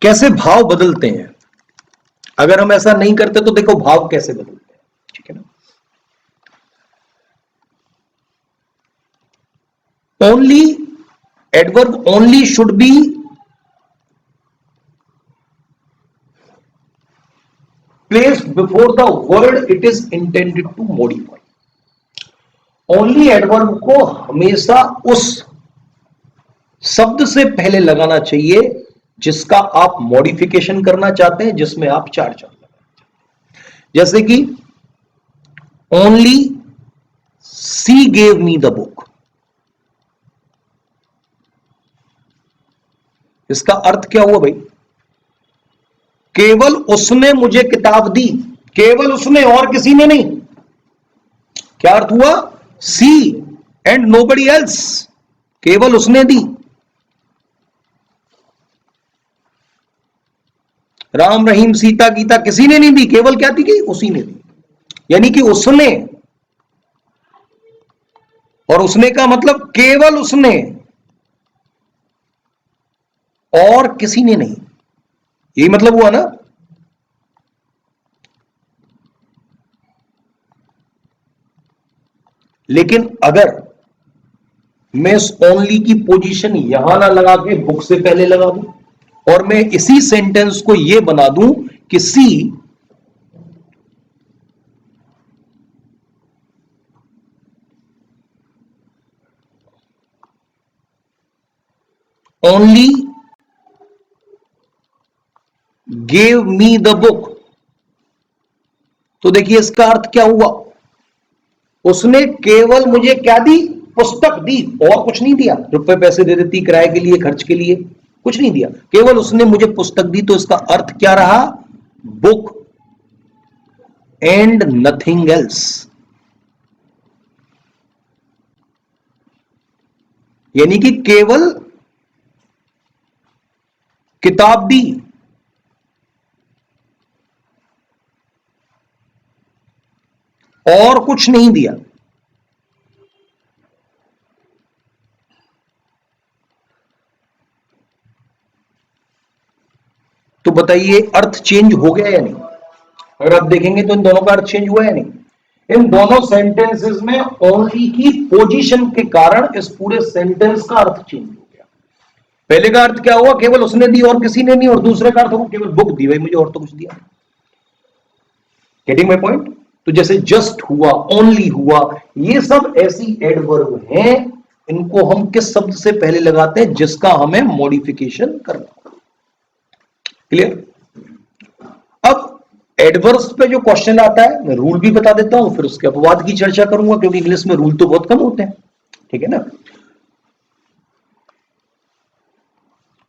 कैसे भाव बदलते हैं। अगर हम ऐसा नहीं करते तो देखो भाव कैसे बदलते हैं। ठीक है ना? Only, adverb only should be placed before the word it is intended to modify. Only adverb को हमेशा उस शब्द से पहले लगाना चाहिए जिसका आप मॉडिफिकेशन करना चाहते हैं, जिसमें आप चार चांद लगाना चाहते हैं। जैसे कि only C gave me the book, इसका अर्थ क्या हुआ भाई? केवल उसने मुझे किताब दी, केवल उसने और किसी ने नहीं। क्या अर्थ हुआ? सी एंड नोबडी एल्स, केवल उसने दी। राम रहीम सीता गीता किसी ने नहीं दी, केवल क्या दी गई? उसी ने दी। यानी कि उसने, और उसने का मतलब केवल उसने और किसी ने नहीं, यही मतलब हुआ ना। लेकिन अगर मैं इस ओनली की पोजीशन यहां ना लगा के बुक से पहले लगा दूं, और मैं इसी सेंटेंस को यह बना दूं कि she only gave me the book, तो देखिए इसका अर्थ क्या हुआ? उसने केवल मुझे क्या दी? पुस्तक दी, और कुछ नहीं दिया। रुपए पैसे दे देती किराए के लिए, खर्च के लिए, कुछ नहीं दिया, केवल उसने मुझे पुस्तक दी। तो इसका अर्थ क्या रहा? Book and nothing else. यानी कि केवल किताब दी, और कुछ नहीं दिया। तो बताइए अर्थ चेंज हो गया या नहीं? अगर आप देखेंगे तो इन दोनों का अर्थ चेंज हुआ या नहीं? इन दोनों सेंटेंसेस में ओनली की पोजीशन के कारण इस पूरे सेंटेंस का अर्थ चेंज हो गया। पहले का अर्थ क्या हुआ? केवल उसने दी और किसी ने नहीं। और दूसरे का अर्थ हुआ केवल बुक दी, भाई मुझे और तो कुछ दिया। Getting my point? तो जैसे जस्ट हुआ, ओनली हुआ, ये सब ऐसी एडवर्ब हैं, इनको हम किस शब्द से पहले लगाते हैं? जिसका हमें मॉडिफिकेशन करना। क्लियर? अब एडवर्ब्स पे जो क्वेश्चन आता है, मैं रूल भी बता देता हूं, फिर उसके अपवाद की चर्चा करूंगा, क्योंकि इंग्लिश में रूल तो बहुत कम होते हैं। ठीक है ना?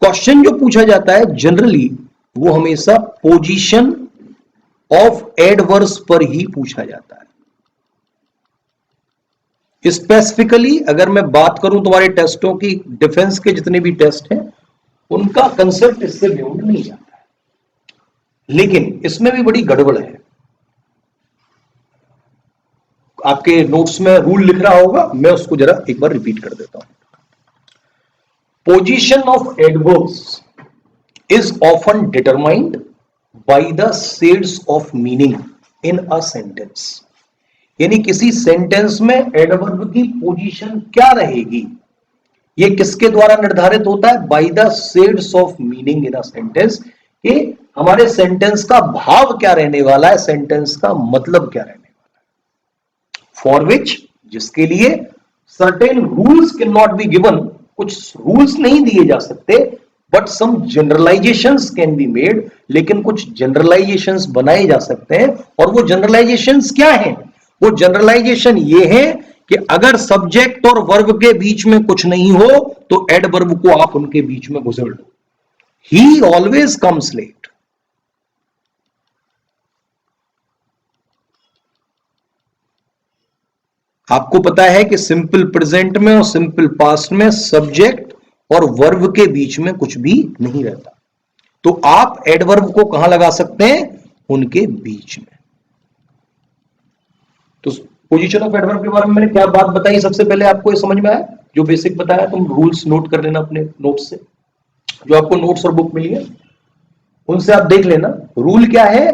क्वेश्चन जो पूछा जाता है जनरली वो हमेशा पोजीशन ऑफ एडवर्ब्स पर ही पूछा जाता है। स्पेसिफिकली अगर मैं बात करूं तुम्हारे टेस्टों की, डिफेंस के जितने भी टेस्ट हैं, उनका कंसेप्ट इससे बियॉन्ड नहीं जाता है। लेकिन इसमें भी बड़ी गड़बड़ है। आपके नोट्स में रूल लिख रहा होगा, मैं उसको जरा एक बार रिपीट कर देता हूं। Position of adverbs is often determined by the shades of meaning in a sentence। यानी किसी सेंटेंस में एडवर्ब की पोजीशन क्या रहेगी, ये किसके द्वारा निर्धारित होता है? By the shades of meaning in a sentence, कि हमारे सेंटेंस का भाव क्या रहने वाला है, सेंटेंस का मतलब क्या रहने वाला है। फॉर विच, जिसके लिए certain rules can not be given, कुछ रूल्स नहीं दिए जा सकते, but some generalisations can be made, लेकिन कुछ जनरलाइजेशंस बनाए जा सकते हैं। और वो जनरलाइजेशंस क्या हैं? वो जनरलाइजेशन ये है कि अगर सब्जेक्ट और वर्ब के बीच में कुछ नहीं हो तो एडवर्ब को आप उनके बीच में घुसेड़ दो। He always comes late. आपको पता है कि सिंपल प्रेजेंट में और सिंपल पास्ट में सब्जेक्ट और वर्ब के बीच में कुछ भी नहीं रहता, तो आप एडवर्ब को कहां लगा सकते हैं? उनके बीच में। तो पोजीशन ऑफ एडवर्ब के बारे में मैंने क्या बात बताई, सबसे पहले आपको ये समझ में आया? जो बेसिक बताया, तुम रूल्स नोट कर लेना अपने नोट्स से, जो आपको नोट्स और बुक मिली है उनसे आप देख लेना। रूल क्या है?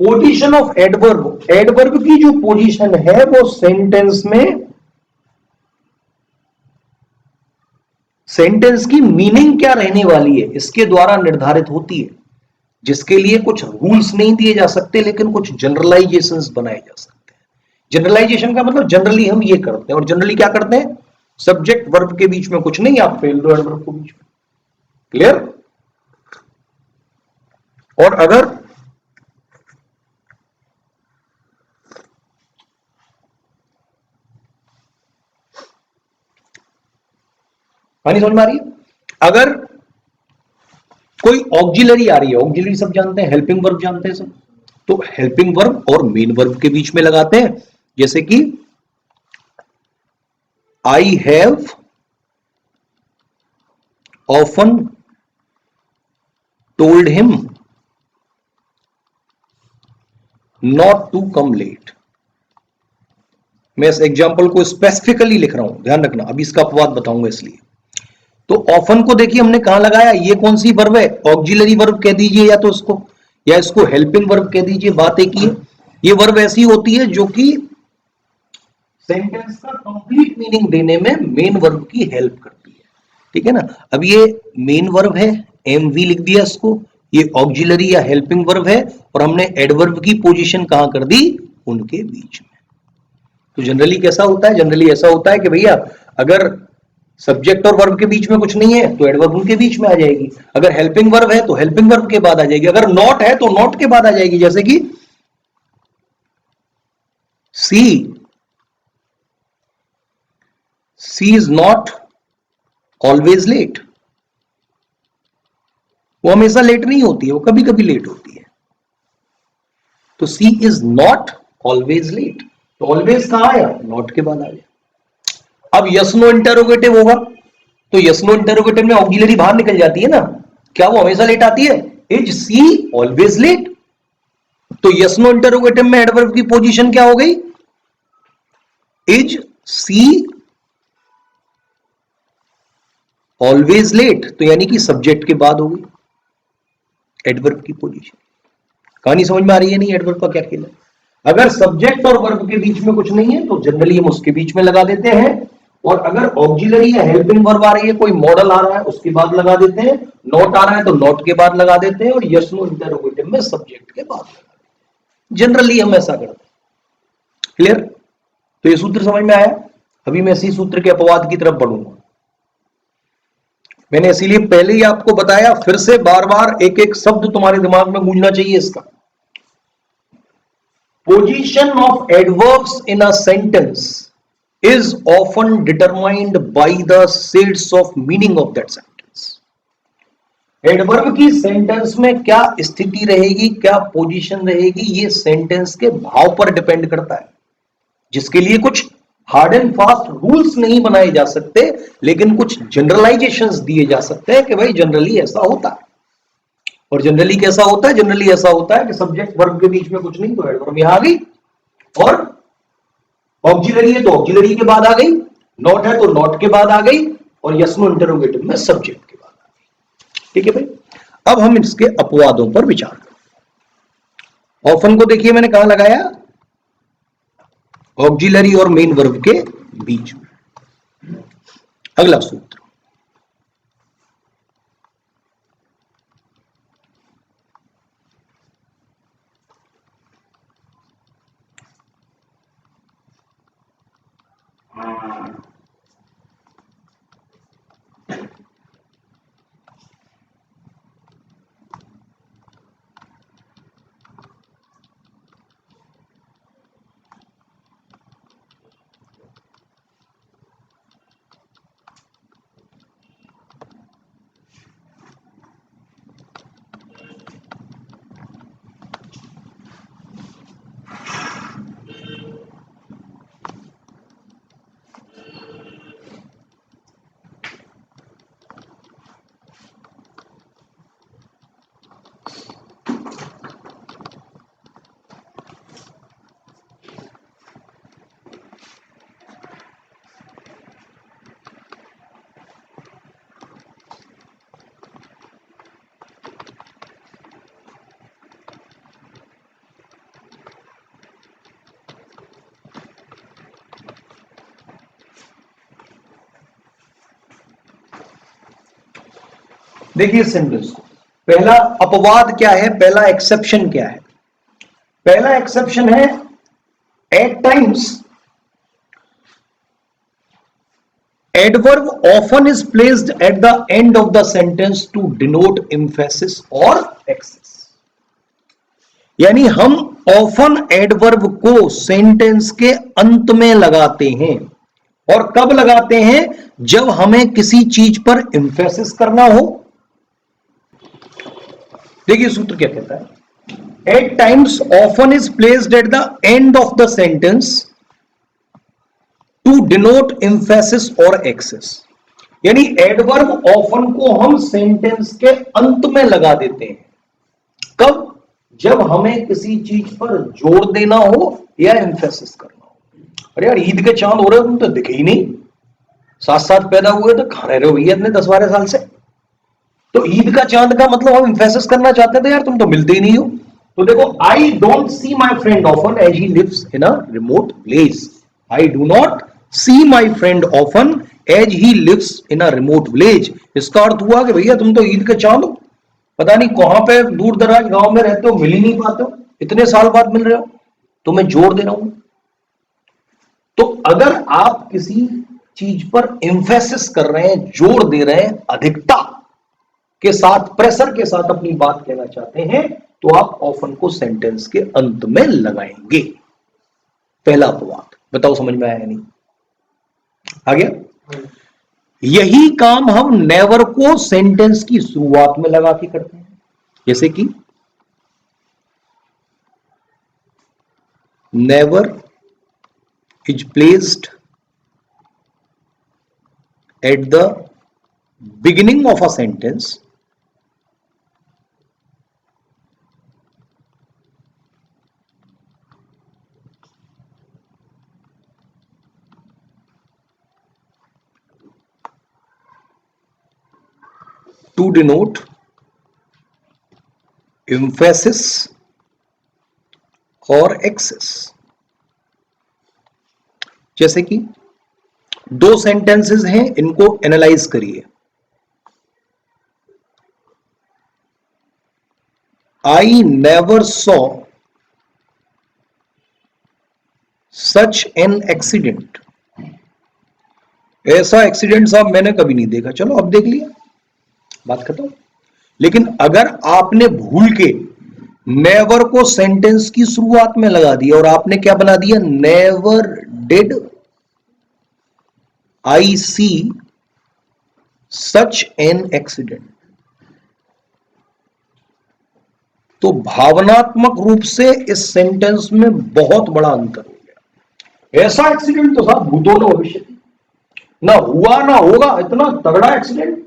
पोजीशन ऑफ एडवर्ब, एडवर्ब की जो पोजीशन है वो सेंटेंस में, सेंटेंस की मीनिंग क्या रहने वाली है इसके द्वारा निर्धारित होती है, जिसके लिए कुछ रूल्स नहीं दिए जा सकते, लेकिन कुछ जनरलाइजेशंस बनाए जा सकते हैं। जनरलाइजेशन का मतलब जनरली हम ये करते हैं, और जनरली क्या करते हैं? सब्जेक्ट वर्ब के बीच में कुछ नहीं, आप फेल दो एडवर्ब को बीच में। क्लियर? और अगर पानी समझ में आ रही है? अगर कोई ऑक्सिलरी आ रही है, ऑक्सिलरी सब जानते हैं, हेल्पिंग वर्ब जानते हैं सब, तो हेल्पिंग वर्ब और मेन वर्ब के बीच में लगाते हैं। जैसे कि I have often told him not to come late. मैं इस एग्जाम्पल को स्पेसिफिकली लिख रहा हूं, ध्यान रखना, अभी इसका अपवाद बताऊंगा इसलिए। तो ऑफन को देखिए हमने कहां लगाया, ये कौन सी वर्ब है? ऑक्सिलरी वर्ब कह दीजिए, या तो इसको, या इसको हेल्पिंग वर्ब कह दीजिए। बात एक ही है, ये वर्ब ऐसी होती है जो कि सेंटेंस का कंप्लीट मीनिंग देने में मेन वर्ब की हेल्प करती है। ठीक है ना? अब ये मेन वर्ब है, एमवी लिख दिया इसको, ये ऑक्सिलरी या हेल्पिंग वर्ब है, और हमने एडवर्ब की पोजीशन कहां कर दी? उनके बीच में। तो जनरली कैसा होता है? जनरली ऐसा होता है कि भैया अगर सब्जेक्ट और वर्ब के बीच में कुछ नहीं है तो एडवर्ब उनके बीच में आ जाएगी, अगर हेल्पिंग वर्ब है तो हेल्पिंग वर्ब के बाद आ जाएगी, अगर नॉट है तो नॉट के बाद आ जाएगी। जैसे कि सी इज नॉट ऑलवेज लेट, वो हमेशा लेट नहीं होती है, वो कभी कभी लेट होती है। तो सी इज नॉट ऑलवेज लेट, तो ऑलवेज कहां आया? नॉट के बाद आ गया। अब यस नो इंटरोगेटिव होगा, तो यस नो इंटरोगेटिव में ऑक्सिलरी बाहर निकल जाती है ना, क्या वो हमेशा लेट आती है? Is she always late? तो यस नो इंटरोगेटिव में एडवर्ब की पोजीशन क्या हो गई? इज सी ऑलवेज लेट, तो यानी कि सब्जेक्ट के बाद हो गई एडवर्ब की पोजीशन। कहानी समझ में आ रही है? नहीं, एडवर्ब का क्या खेल है? अगर सब्जेक्ट और वर्ब के बीच में कुछ नहीं है तो जनरली हम उसके बीच में लगा देते हैं, और अगर ऑक्सिलरी या हेल्पिंग वर्ब आ रही है, कोई मॉडल आ रहा है, उसके बाद लगा देते हैं, नॉट आ रहा है तो नॉट के बाद लगा देते हैं, और यस नो इंटरोगेटिव में सब्जेक्ट के बाद लगा देते हैं। जनरली हम ऐसा करते हैं। क्लियर? तो ये सूत्र समझ में आया? अभी मैं इसी सूत्र के अपवाद की तरफ बढ़ूंगा। मैंने इसीलिए पहले ही आपको बताया, फिर से बार बार एक एक शब्द तुम्हारे दिमाग में गूंजना चाहिए इसका। Position of adverbs in a sentence is often determined by the shades of meaning of that sentence। Adverb की सेंटेंस में क्या स्थिति रहेगी, क्या पोजीशन रहेगी, ये सेंटेंस के भाव पर डिपेंड करता है, जिसके लिए कुछ हार्ड एंड फास्ट रूल्स नहीं बनाए जा सकते, लेकिन कुछ जनरलाइजेशंस दिए जा सकते हैं कि भाई जनरली ऐसा होता है। और जनरली कैसा होता है, जनरली ऐसा होता है कि सब्जेक्ट वर्ब के बीच में कुछ नहीं तो एडवर्ब यहां आ गई, और ऑक्सिलरी है तो ऑक्सिलरी के बाद आ गई, नॉट है तो नॉट के बाद आ गई, और यस नो इंटरोगेटिव में सब्जेक्ट के बाद आ गई। ठीक है भाई, अब हम इसके अपवादों पर विचार करें। ऑफन को देखिए मैंने कहां लगाया, ऑक्सिलरी और मेन वर्ब के बीच में। अगला सूत्र, देखिए सेंटेंस को, पहला अपवाद क्या है, पहला एक्सेप्शन क्या है? पहला एक्सेप्शन है at times adverb often is placed at the end of the sentence to denote emphasis और एक्सेस। यानी हम ऑफन एडवर्ब को सेंटेंस के अंत में लगाते हैं, और कब लगाते हैं? जब हमें किसी चीज पर एम्फेसिस करना हो। देखिए सूत्र क्या कहता है, at times often is placed at the end of the sentence to denote emphasis और एक्सेस। यानी एडवर्ब ऑफन को हम सेंटेंस के अंत में लगा देते हैं। कब? जब हमें किसी चीज पर जोर देना हो या एम्फेसिस करना हो। अरे यार ईद के चांद हो रहे हो, तुम तो दिखे ही नहीं, साथ साथ पैदा हुए तो खा रहे हो भैया इतने 10-12 साल से, तो ईद का चांद का मतलब हम एम्फेसिस करना चाहते थे यार तुम तो मिलते ही नहीं हो। तो देखो, I don't see my friend often as he lives in a remote village. I do not see my friend often as he lives in a remote village. इसका अर्थ हुआ कि भैया तुम तो ईद के चांद हो, पता नहीं कहां पे दूर दराज गांव में रहते हो, मिल ही नहीं पाते हो, इतने साल बाद मिल रहे हो, तो मैं जोर दे रहा हूं। तो अगर आप किसी चीज पर एम्फेसिस कर रहे हैं, जोर दे रहे हैं, अधिकता के साथ, प्रेशर के साथ अपनी बात कहना चाहते हैं, तो आप ऑफन को सेंटेंस के अंत में लगाएंगे। पहला अपवाद, बताओ समझ में आया नहीं? आ गया? यही काम हम नेवर को सेंटेंस की शुरुआत में लगा के करते हैं, जैसे कि never is placed at the beginning of a sentence to denote emphasis और excess। जैसे कि दो सेंटेंसेस हैं, इनको एनालाइज करिए। I never saw such an accident. ऐसा एक्सीडेंट साहब मैंने कभी नहीं देखा। चलो अब देख लिया, बात खत्म। लेकिन अगर आपने भूल के नेवर को सेंटेंस की शुरुआत में लगा दिया और आपने क्या बना दिया, never did I see such an accident, तो भावनात्मक रूप से इस सेंटेंस में बहुत बड़ा अंतर हो गया। ऐसा एक्सीडेंट तो साहब भूतों ने भविष्य ना हुआ ना होगा, इतना तगड़ा एक्सीडेंट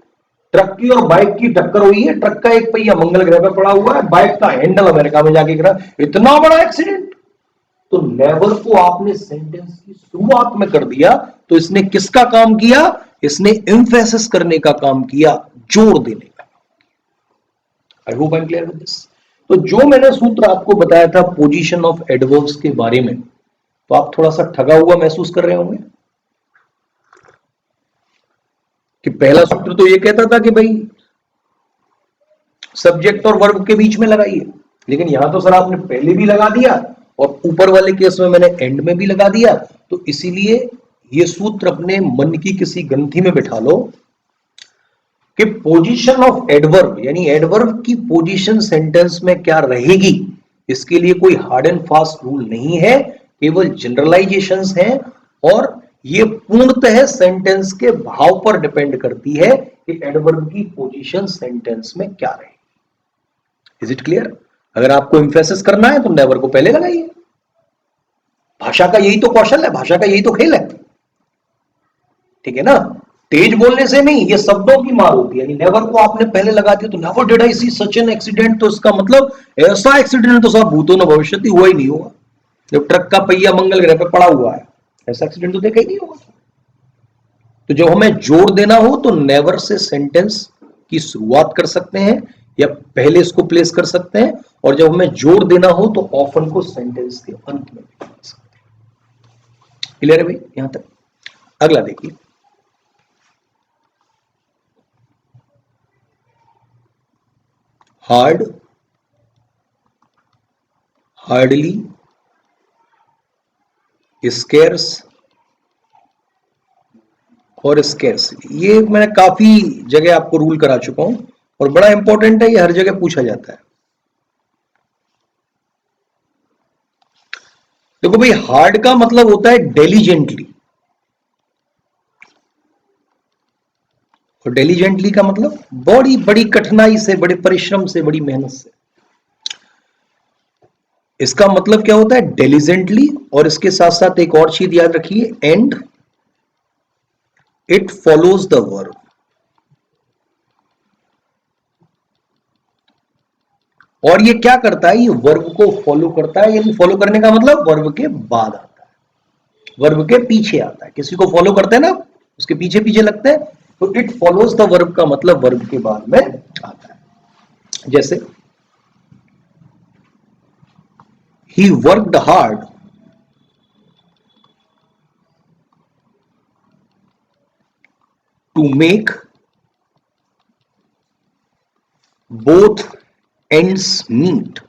ट्रक की और बाइक की टक्कर हुई है, ट्रक का एक पहिया मंगल ग्रह पर पड़ा हुआ है, बाइक का हैंडल अमेरिका में जाके गिरा, इतना बड़ा एक्सीडेंट। तो नेवर को आपने सेंटेंस की शुरुआत में कर दिया, तो इसने किसका काम किया? इसने एम्फेसिस करने का काम किया, जोर देने का। आई hope I am clear with this. तो जो मैंने सूत्र आपको बताया था पोजीशन ऑफ एडवर्ब्स के बारे में, तो आप थोड़ा सा ठगा हुआ महसूस कर रहे होंगे कि पहला सूत्र तो ये कहता था कि भाई सब्जेक्ट और वर्ब के बीच में लगाइए, लेकिन यहां तो सर आपने पहले भी लगा दिया और ऊपर वाले केस में मैंने एंड में भी लगा दिया। तो इसीलिए ये सूत्र अपने मन की किसी ग्रंथि में बिठा लो कि पोजीशन ऑफ एडवर्ब, यानी एडवर्ब की पोजीशन सेंटेंस में क्या रहेगी, इसके लिए कोई हार्ड एंड फास्ट रूल नहीं है, केवल जनरलाइजेशंस हैं, और ये पूर्णतः सेंटेंस के भाव पर डिपेंड करती है कि एडवर्ब की पोजीशन सेंटेंस में क्या रहेगी। Is it clear? अगर आपको एम्फेसिस करना है तो नेवर को पहले लगाइए। भाषा का यही तो कौशल है, भाषा का यही तो खेल है, ठीक है ना? तेज बोलने से नहीं, ये शब्दों की मार होती है। नेवर को आपने पहले लगा दिया तो never did I see such an accident, तो इसका मतलब ऐसा एक्सीडेंट तो सब भूतों न भविष्यति हुआ ही नहीं होगा। जब ट्रक का पहिया मंगल ग्रह पर पड़ा हुआ है, ऐसा एक्सीडेंट तो देखा ही नहीं होगा। तो जब हमें जोर देना हो तो नेवर से सेंटेंस की शुरुआत कर सकते हैं या पहले इसको प्लेस कर सकते हैं, और जब हमें जोर देना हो तो ऑफन को सेंटेंस के अंत में भी कर सकते हैं। क्लियर है भाई यहां तक? अगला देखिए, हार्ड, हार्डली, स्केर्स और स्केर्सली। ये मैंने काफी जगह आपको रूल करा चुका हूं और बड़ा इंपॉर्टेंट है, ये हर जगह पूछा जाता है। देखो भाई, हार्ड का मतलब होता है डेलीजेंटली, और डेलीजेंटली का मतलब बड़ी बड़ी कठिनाई से, बड़े परिश्रम से, बड़ी मेहनत से। इसका मतलब क्या होता है? डेलीजेंटली, और इसके साथ साथ एक और चीज याद रखिए, and it follows the verb. और ये क्या करता है? ये वर्ब को फॉलो करता है, यानी फॉलो करने का मतलब वर्ब के बाद आता है, वर्ब के पीछे आता है। किसी को फॉलो करते हैं ना, उसके पीछे पीछे लगते हैं, तो इट फॉलोज द वर्ब का मतलब वर्ब के बाद में आता है। जैसे he worked hard to make both ends meet.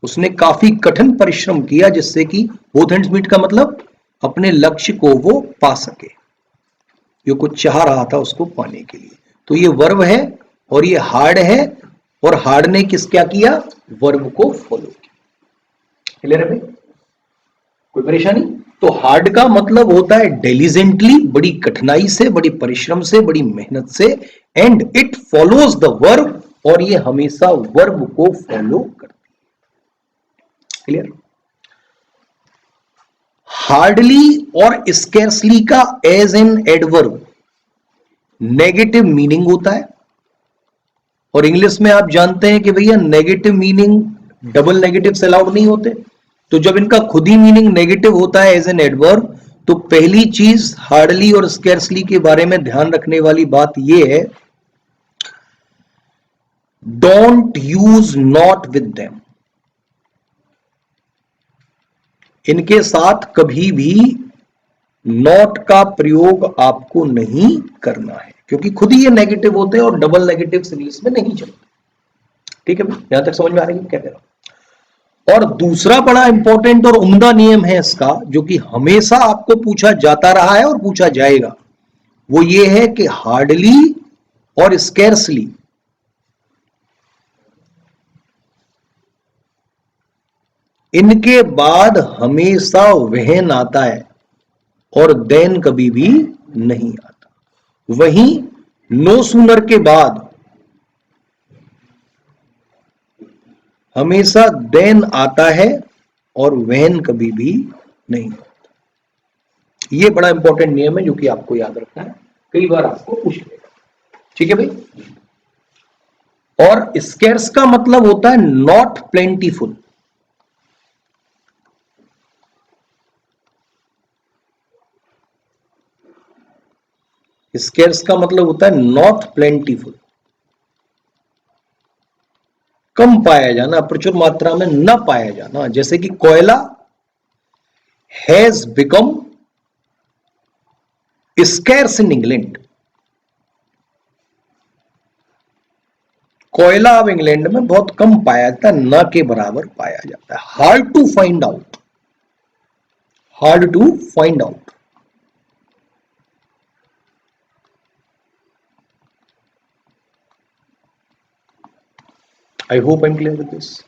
उसने काफी कठिन परिश्रम किया जिससे कि बोथ एंड्स मीट का मतलब अपने लक्ष्य को वो पा सके, जो कुछ चाह रहा था उसको पाने के लिए। तो ये वर्ब है और ये हार्ड है, और हार्ड ने किस क्या किया? वर्ब को फॉलो किया। क्लियर है भाई? कोई परेशानी? तो हार्ड का मतलब होता है डेलीजेंटली, बड़ी कठिनाई से, बड़ी परिश्रम से, बड़ी मेहनत से, and it follows the verb, और ये हमेशा वर्ब को फॉलो करती है। क्लियर? हार्डली और स्केर्सली का as an adverb negative meaning होता है, और इंग्लिश में आप जानते हैं कि भैया नेगेटिव मीनिंग डबल नेगेटिव से अलाउड नहीं होते। तो जब इनका खुद ही मीनिंग नेगेटिव होता है एज एन एडवर्ब, तो पहली चीज हार्डली और स्केर्सली के बारे में ध्यान रखने वाली बात यह है, don't use not with them. इनके साथ कभी भी नॉट का प्रयोग आपको नहीं करना है, क्योंकि खुद ही ये नेगेटिव होते हैं और डबल नेगेटिव इंग्लिश में नहीं चलते। ठीक है, यहां तक समझ में आ रही है क्या कह रहा हूं? और दूसरा बड़ा इंपॉर्टेंट और उम्दा नियम है इसका, जो कि हमेशा आपको पूछा जाता रहा है और पूछा जाएगा, वो ये है कि हार्डली और स्केर्सली इनके बाद हमेशा वहन आता है और देन कभी भी नहीं आता। वहीं नो सूनर के बाद हमेशा देन आता है और वहन कभी भी नहीं आता। ये बड़ा इंपॉर्टेंट नियम है जो कि आपको याद रखना है, कई बार आपको पूछ लेगा। ठीक है भाई? और स्केर्स का मतलब होता है नॉट प्लेंटीफुल। स्केर्स का मतलब होता है नॉट प्लेंटीफुल, कम पाया जाना, प्रचुर मात्रा में न पाया जाना। जैसे कि कोयला has become scarce in England. कोयला अब इंग्लैंड में बहुत कम पाया जाता है, न के बराबर पाया जाता है। Hard to find out, hard to find out. I hope I am clear with this.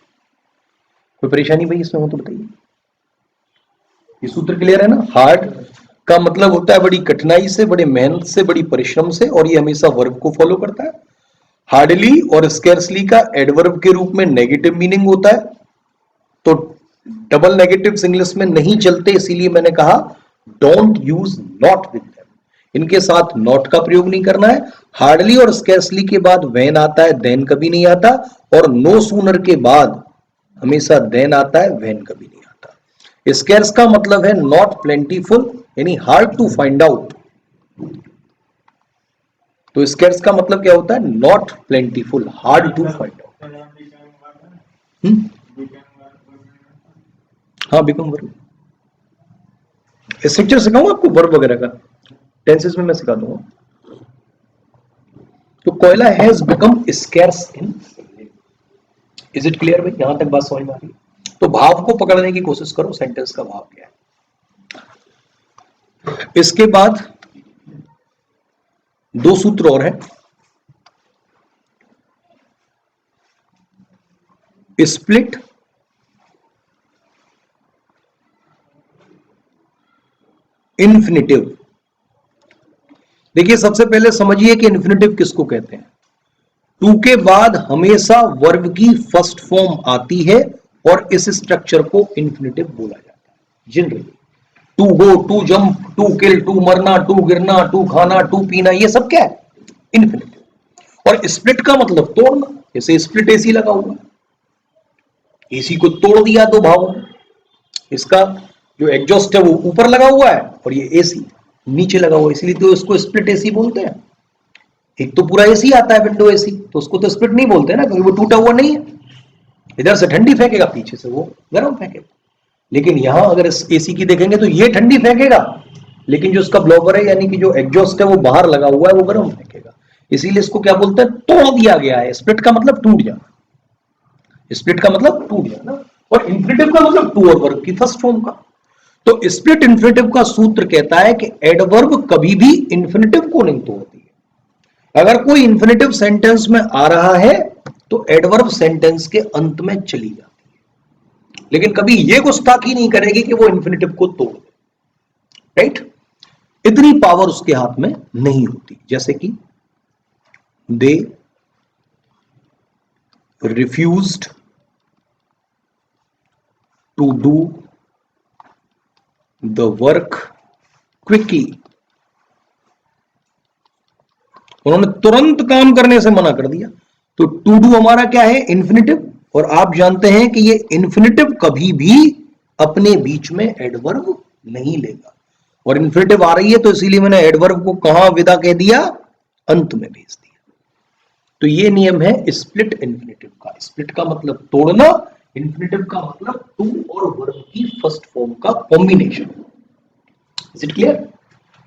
कोई परेशानी भाई इसमें हो तो बताइए। ये सूत्र क्लियर है ना? हार्ड का मतलब होता है बड़ी कठिनाई से, बड़े मेहनत से, बड़ी परिश्रम से, और ये हमेशा वर्ब को फॉलो करता है। हार्डली और स्केर्सली का एडवर्ब के रूप में नेगेटिव मीनिंग होता है, तो डबल नेगेटिव्स इंग्लिश में नहीं चलते, इसीलिए मैंने कहा don't use not with them, इनके साथ नॉट का प्रयोग नहीं करना है। हार्डली और स्केर्सली के बाद व्हेन आता है, देन कभी नहीं आता, और नो सूनर के बाद हमेशा देन आता है, व्हेन कभी नहीं आता। स्केर्स का मतलब है नॉट प्लेंटीफुल, यानी हार्ड टू फाइंड आउट। तो स्केर्स का मतलब क्या होता है? Not plentiful, hard to find out. हाँ, बिकम वर्ब। स्ट्रक्चर सिखाऊंगा आपको वर्ब वगैरह का, टेंसेस में मैं सिखा दूंगा। तो कोयला has become scarce in. Is it clear भाई? यहां तक बात समझ में आ रही है? तो भाव को पकड़ने की कोशिश करो, सेंटेंस का भाव क्या है। इसके बाद दो सूत्र और हैं। Split infinitive. देखिए, सबसे पहले समझिए कि इन्फिनिटिव किसको कहते हैं। टू के बाद हमेशा वर्ब की फर्स्ट फॉर्म आती है, और इस स्ट्रक्चर को इन्फिनिटिव बोला जाता है generally. To go, to jump, to kill, to मरना, टू गिरना, टू खाना, टू पीना, ये सब क्या है? इन्फिनिटिव। और स्प्लिट का मतलब तोड़ना, जैसे स्प्लिट एसी लगा हुआ, एसी को तोड़ दिया दो भागों में। इसका जो एग्जॉस्ट है वो ऊपर लगा हुआ है, और ये एसी नीचे लगा हुआ है, इसलिए तो इसको स्प्लिट एसी बोलते हैं। एक तो पूरा एसी आता है, विंडो एसी, तो उसको तो स्प्लिट नहीं बोलते ना, क्योंकि वो टूटा हुआ नहीं है। इधर से ठंडी फेंकेगा, पीछे से वो गर्म फेंकेगा। लेकिन यहां अगर इस एसी की देखेंगे तो ये ठंडी फेंकेगा, लेकिन जो उसका ब्लोवर है, यानी कि जो एग्जॉस्ट है वो बाहर लगा हुआ है, वो गर्म फेंकेगा। इसीलिए इसको क्या बोलते हैं? तोड़ दिया गया है। स्प्लिट का मतलब टूट जाना, स्प्लिट का मतलब टूट जाना, और इन्फिनिटिव का मतलब टू और वर्ब की फर्स्ट फॉर्म का। तो स्प्लिट इन्फिनिटिव का सूत्र कहता है कि एडवर्ब कभी भी इन्फिनिटिव को नहीं तोड़ती है। अगर कोई इन्फिनिटिव सेंटेंस में आ रहा है तो एडवर्ब सेंटेंस के अंत में चली जाती है, लेकिन कभी यह गुस्ताखी नहीं करेगी कि वो इन्फिनिटिव को तोड़ दे। राइट? इतनी पावर उसके हाथ में नहीं होती। जैसे कि they refused to do the work quickly. उन्होंने तुरंत काम करने से मना कर दिया। तो टू डू हमारा क्या है? इन्फिनिटिव। और आप जानते हैं कि ये इन्फिनिटिव कभी भी अपने बीच में एडवर्ब नहीं लेगा, और इन्फिनिटिव आ रही है तो इसीलिए मैंने एडवर्ब को कहां विदा कह दिया? अंत में भेज दिया। तो ये नियम है स्प्लिट इन्फिनिटिव का। स्प्लिट का मतलब तोड़ना, इन्फिनिटिव का मतलब टू और वर्ब की फर्स्ट फॉर्म का कॉम्बिनेशन। Is it clear?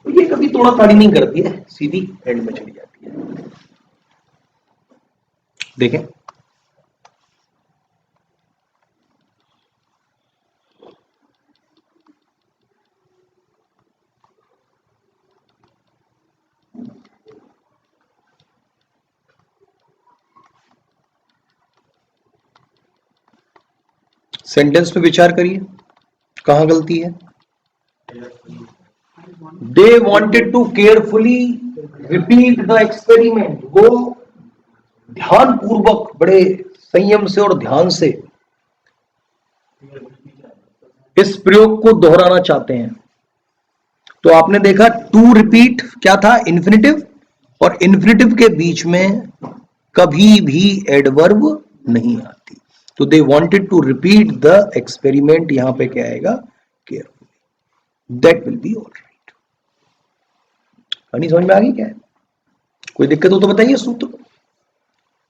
तो ये कभी तोड़ा ताड़ी नहीं करती है, सीधी एंड में चली जाती है। देखें, सेंटेंस पे विचार करिए, कहां गलती है। They wanted to carefully repeat the experiment. वो ध्यान पूर्वक, बड़े संयम से और ध्यान से इस प्रयोग को दोहराना चाहते हैं। तो आपने देखा टू रिपीट क्या था? इन्फिनिटिव, और इन्फिनिटिव के बीच में कभी भी एडवर्ब नहीं आती। तो they wanted to repeat the experiment, यहां पे क्या आएगा, carefully, that will be all right. कहानी समझ में आ गई क्या है? कोई दिक्कत हो तो बताइए। सूत्र,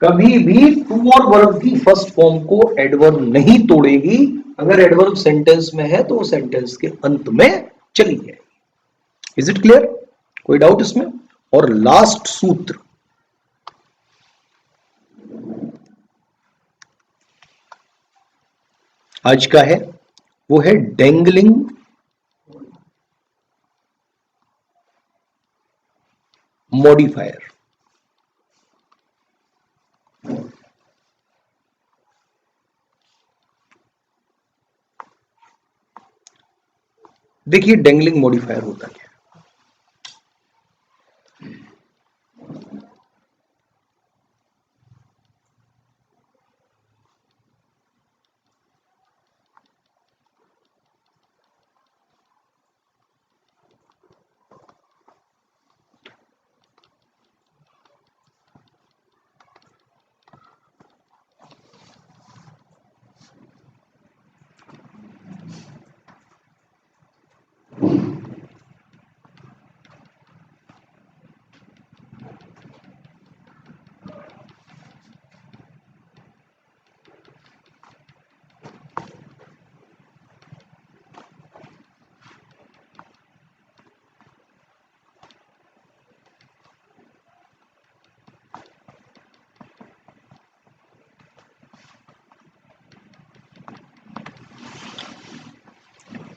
कभी भी टू और वर्ब की फर्स्ट फॉर्म को एडवर्ब नहीं तोड़ेगी। अगर एडवर्ब सेंटेंस में है तो वो सेंटेंस के अंत में चली जाएगी। Is it clear? कोई डाउट इसमें? और लास्ट सूत्र आज का है, वो है डेंगलिंग मॉडिफायर। देखिए डेंगलिंग मॉडिफायर होता क्या है।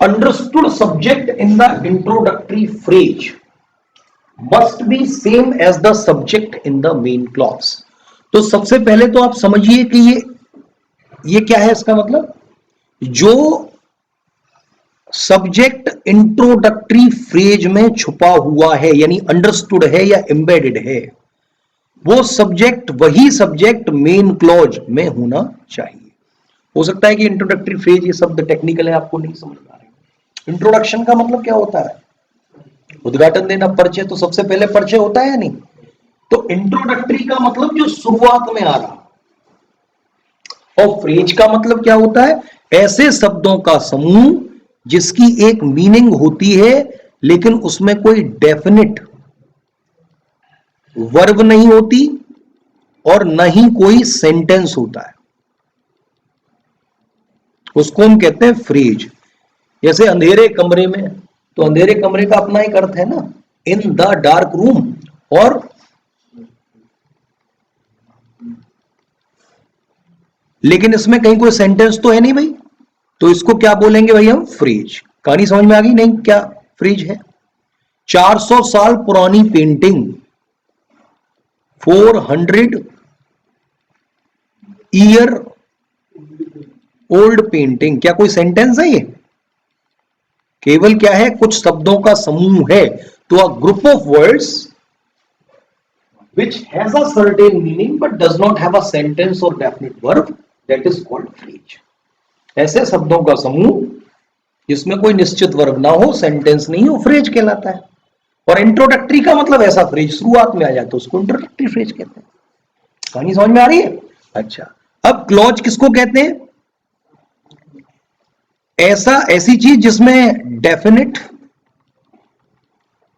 Understood subject in the introductory phrase must be same as the subject in the main clause। तो सबसे पहले तो आप समझिए कि ये क्या है। इसका मतलब जो सब्जेक्ट इंट्रोडक्टरी फ्रेज में छुपा हुआ है, यानी अंडरस्टूड है या एम्बेडेड है, वो सब्जेक्ट, वही सब्जेक्ट मेन क्लॉज में होना चाहिए। हो सकता है कि इंट्रोडक्टरी फ्रेज, ये शब्द टेक्निकल है, आपको नहीं समझ आ रहा है। इंट्रोडक्शन का मतलब क्या होता है? उद्घाटन देना, परिचय। तो सबसे पहले परिचय होता है या नहीं? तो इंट्रोडक्टरी का मतलब जो शुरुआत में आ रहा, और फ्रेज का मतलब क्या होता है? ऐसे शब्दों का समूह जिसकी एक मीनिंग होती है लेकिन उसमें कोई डेफिनेट वर्ब नहीं होती और न ही कोई सेंटेंस होता है, उसको हम कहते हैं फ्रेज। जैसे अंधेरे कमरे में, तो अंधेरे कमरे का अपना एक अर्थ है ना, इन द डार्क रूम। और लेकिन इसमें कहीं कोई सेंटेंस तो है नहीं भाई, तो इसको क्या बोलेंगे भाई हम? फ्रेज। कहानी समझ में आ गई नहीं? क्या फ्रेज है? 400 साल पुरानी पेंटिंग, 400 ईयर ओल्ड पेंटिंग, क्या कोई सेंटेंस है? ये केवल क्या है? कुछ शब्दों का समूह है। तो a group of words which has a certain meaning but does not have a sentence or definite verb, that is called phrase। ऐसे शब्दों का समूह जिसमें कोई निश्चित वर्ब ना हो, सेंटेंस नहीं हो, फ्रेज कहलाता है। और इंट्रोडक्टरी का मतलब ऐसा फ्रेज शुरुआत में आ जाए तो उसको इंट्रोडक्टरी फ्रेज कहते हैं। कहानी समझ में आ रही है? अच्छा, अब क्लॉज किसको कहते हैं? ऐसी चीज जिसमें डेफिनेट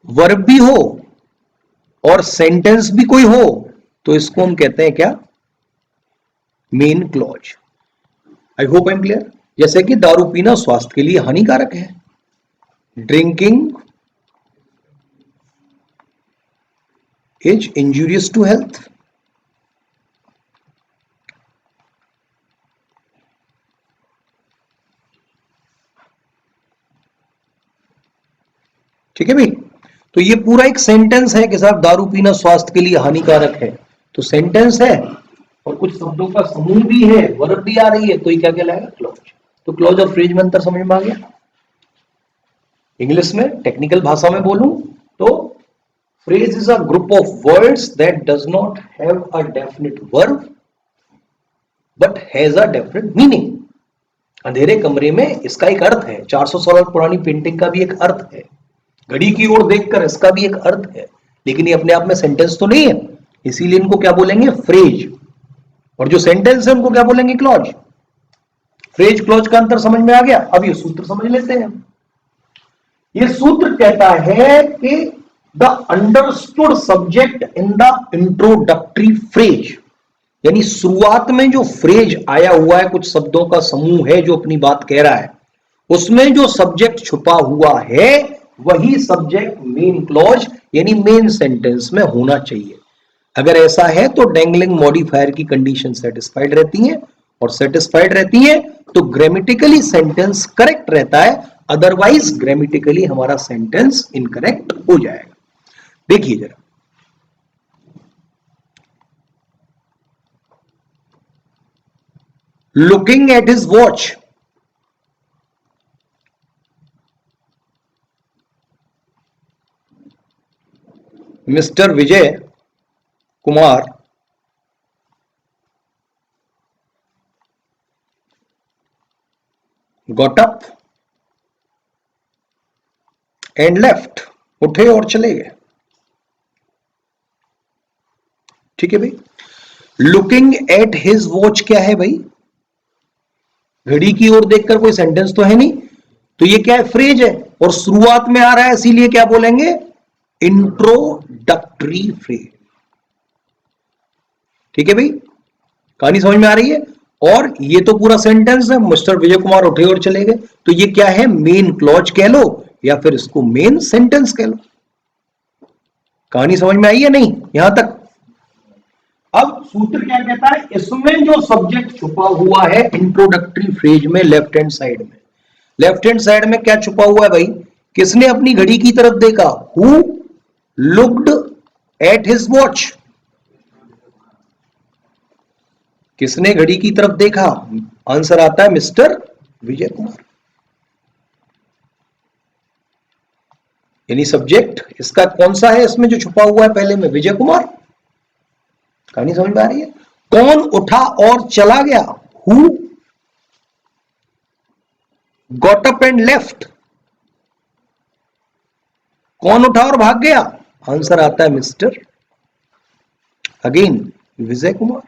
वर्ब भी हो और सेंटेंस भी कोई हो, तो इसको हम कहते हैं क्या? Main clause. I hope I am clear. जैसे कि दारू पीना स्वास्थ्य के लिए हानिकारक है, drinking is injurious to health. ठीक है भाई? तो ये पूरा एक सेंटेंस है कि साहब दारू पीना स्वास्थ्य के लिए हानिकारक है, तो सेंटेंस है और कुछ शब्दों का समूह भी है, वर्ब भी आ रही है, तो ये क्या कहलाएगा? क्लॉज। तो क्लॉज और फ्रेज में अंतर समझ में आ गया? इंग्लिश में, टेक्निकल भाषा में बोलूं तो phrase is a group of words that does not have a definite verb but has a definite meaning. अंधेरे कमरे में इसका एक अर्थ है, 400 साल पुरानी पेंटिंग का भी एक अर्थ है, घड़ी की ओर देखकर इसका भी एक अर्थ है, लेकिन ये अपने आप में सेंटेंस तो नहीं है। इसीलिए इनको क्या बोलेंगे, फ्रेज। और जो सेंटेंस है उनको क्या बोलेंगे, क्लॉज। फ्रेज क्लॉज का अंतर समझ में आ गया। अब ये सूत्र समझ लेते हैं। ये सूत्र कहता है कि the understood subject in the introductory phrase, यानी शुरुआत में जो फ्रेज आया हुआ है, कुछ शब्दों का समूह है जो अपनी बात कह रहा है, उसमें जो सब्जेक्ट छुपा हुआ है वही सब्जेक्ट मेन क्लॉज यानी मेन सेंटेंस में होना चाहिए। अगर ऐसा है तो डेंगलिंग मॉडिफायर की कंडीशन सेटिस्फाइड रहती है, और सेटिस्फाइड रहती है तो ग्रामेटिकली सेंटेंस करेक्ट रहता है, अदरवाइज ग्रामेटिकली हमारा सेंटेंस इनकरेक्ट हो जाएगा। देखिए जरा, looking at his watch, mister Vijay Kumar got up and left, उठे और चले गए। ठीक है भाई। लुकिंग एट हिज वॉच क्या है भाई, घड़ी की ओर देखकर कोई सेंटेंस तो है नहीं, तो ये क्या है, फ्रेज है, और शुरुआत में आ रहा है, इसीलिए क्या बोलेंगे, इंट्रोडक्टरी फ्रेज। ठीक है भाई, कहानी समझ में आ रही है। और ये तो पूरा सेंटेंस है, मिस्टर विजय कुमार उठे और चले गए, तो ये क्या है, मेन क्लॉज कह लो या फिर इसको मेन सेंटेंस कह लो। कहानी समझ में आई है नहीं यहां तक। अब सूत्र क्या कहता है, इसमें जो सब्जेक्ट छुपा हुआ है इंट्रोडक्टरी फ्रेज में, लेफ्ट हैंड साइड में, लेफ्ट हैंड साइड में क्या छुपा हुआ है भाई, किसने अपनी घड़ी की तरफ देखा, who looked at his watch, किसने घड़ी की तरफ देखा, आंसर आता है मिस्टर विजय कुमार, यानी सब्जेक्ट इसका कौन सा है, इसमें जो छुपा हुआ है पहले में, विजय कुमार। कहानी समझ में आ रही है। कौन उठा और चला गया, who got up and left, कौन उठा और भाग गया, आंसर आता है मिस्टर अगेन विजय कुमार,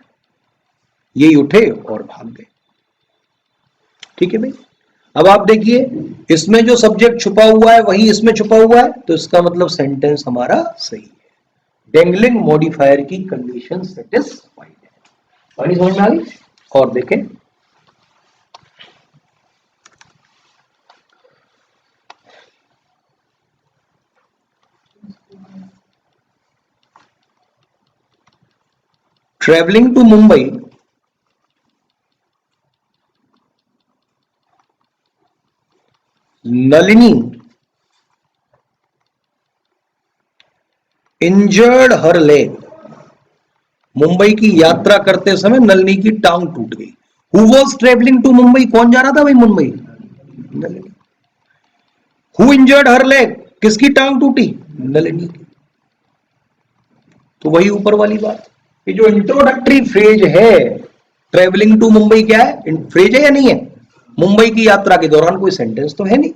यही उठे और भाग गए। ठीक है भाई। अब आप देखिए, इसमें जो सब्जेक्ट छुपा हुआ है वही इसमें छुपा हुआ है, तो इसका मतलब सेंटेंस हमारा सही है, डेंगलिंग मॉडिफायर की कंडीशन सेटिस्फाइड है। कहानी समझ में आ गई। और देखें, travelling to Mumbai, Nalini injured her leg, Mumbai की यात्रा करते समय नलिनी की टांग टूट गई। Who was travelling to Mumbai, कौन जा रहा था भाई Mumbai, Nalini. Who injured her leg, किसकी टांग टूटी, नलिनी की। तो वही ऊपर वाली बात, ये जो इंट्रोडक्टरी फ्रेज है, ट्रेवलिंग टू मुंबई क्या है, फ्रेज है या नहीं है, मुंबई की यात्रा के दौरान कोई सेंटेंस तो है नहीं,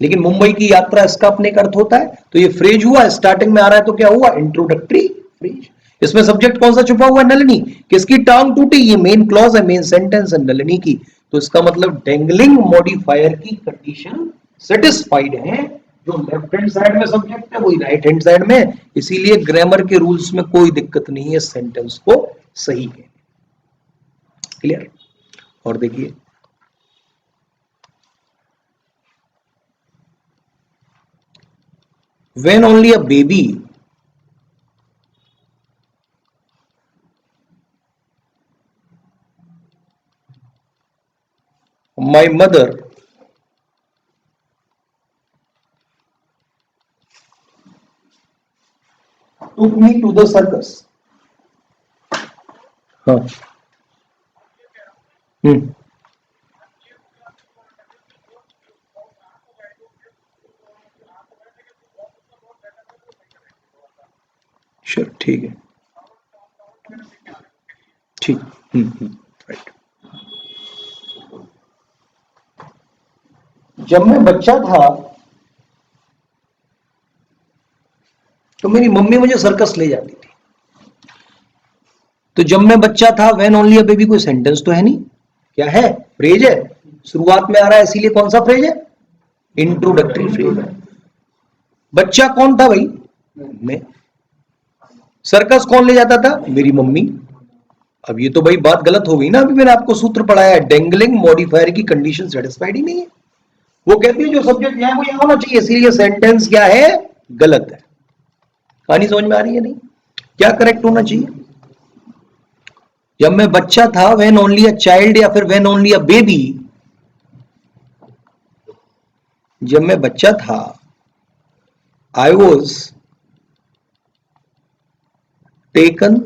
लेकिन मुंबई की यात्रा इसका अपने एक अर्थ होता है, तो ये फ्रेज हुआ, स्टार्टिंग में आ रहा है तो क्या हुआ, इंट्रोडक्टरी फ्रेज। इसमें सब्जेक्ट कौन सा छुपा हुआ है, नलिनी, किसकी टांग टूटी, ये मेन क्लॉज है, मेन सेंटेंस है, नलिनी की। तो इसका मतलब डेंगलिंग मॉडिफायर की कंडीशन सेटिस्फाइड है, जो लेफ्ट हैंड साइड में सब्जेक्ट है वही राइट हैंड साइड में, इसीलिए ग्रामर के रूल्स में कोई दिक्कत नहीं है सेंटेंस को सही है। क्लियर। और देखिए, when only a baby my mother took me to the circus। हाँ। श्योर, ठीक है, ठीक। राइट। जब मैं बच्चा था तो मेरी मम्मी मुझे सर्कस ले जाती थी। तो जब मैं बच्चा था, व्हेन ओनली अ बेबी, कोई सेंटेंस तो है नहीं, क्या है? फ्रेज है, शुरुआत में आ रहा है, इसीलिए कौन सा फ्रेज है? इंट्रोडक्टरी फ्रेज है। बच्चा कौन था भाई? मैं। सर्कस कौन ले जाता था? मेरी मम्मी। अब ये तो भाई बात गलत हो गई ना, अभी मैंने आपको सूत्र पढ़ाया है, डेंगलिंग मॉडिफायर की कंडीशन सेटिस्फाइड ही नहीं है। वो कहती है जो सब्जेक्ट यहाँ वो यहाँ होना चाहिए, इसीलिए सेंटेंस क्या है? गलत है। कहानी समझ में आ रही है नहीं? क्या करेक्ट होना चाहिए? जब मैं बच्चा था, व्हेन ओनली अ चाइल्ड, या फिर व्हेन ओनली अ बेबी, जब मैं बच्चा था, I was taken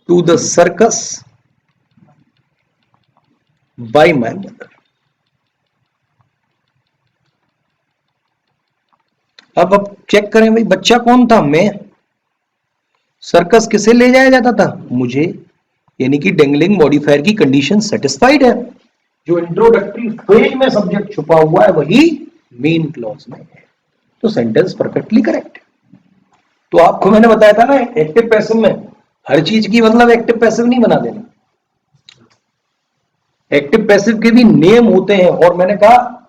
to the circus by my mother. अब चेक करें भाई, बच्चा कौन था? मैं। सर्कस किसे ले जाया जाता था? मुझे। यानी कि डेंगलिंग मॉडिफायर की कंडीशन सेटिस्फाइड है। जो इंट्रोडक्टरी फ्रेज में सब्जेक्ट छुपा हुआ है वही मेन क्लॉज में है, तो सेंटेंस परफेक्टली करेक्ट। तो आपको मैंने बताया था ना, एक्टिव पैसिव में हर चीज की मतलब एक्टिव पैसिव नहीं बना देना। एक्टिव पैसिव के भी नेम होते हैं, और मैंने कहा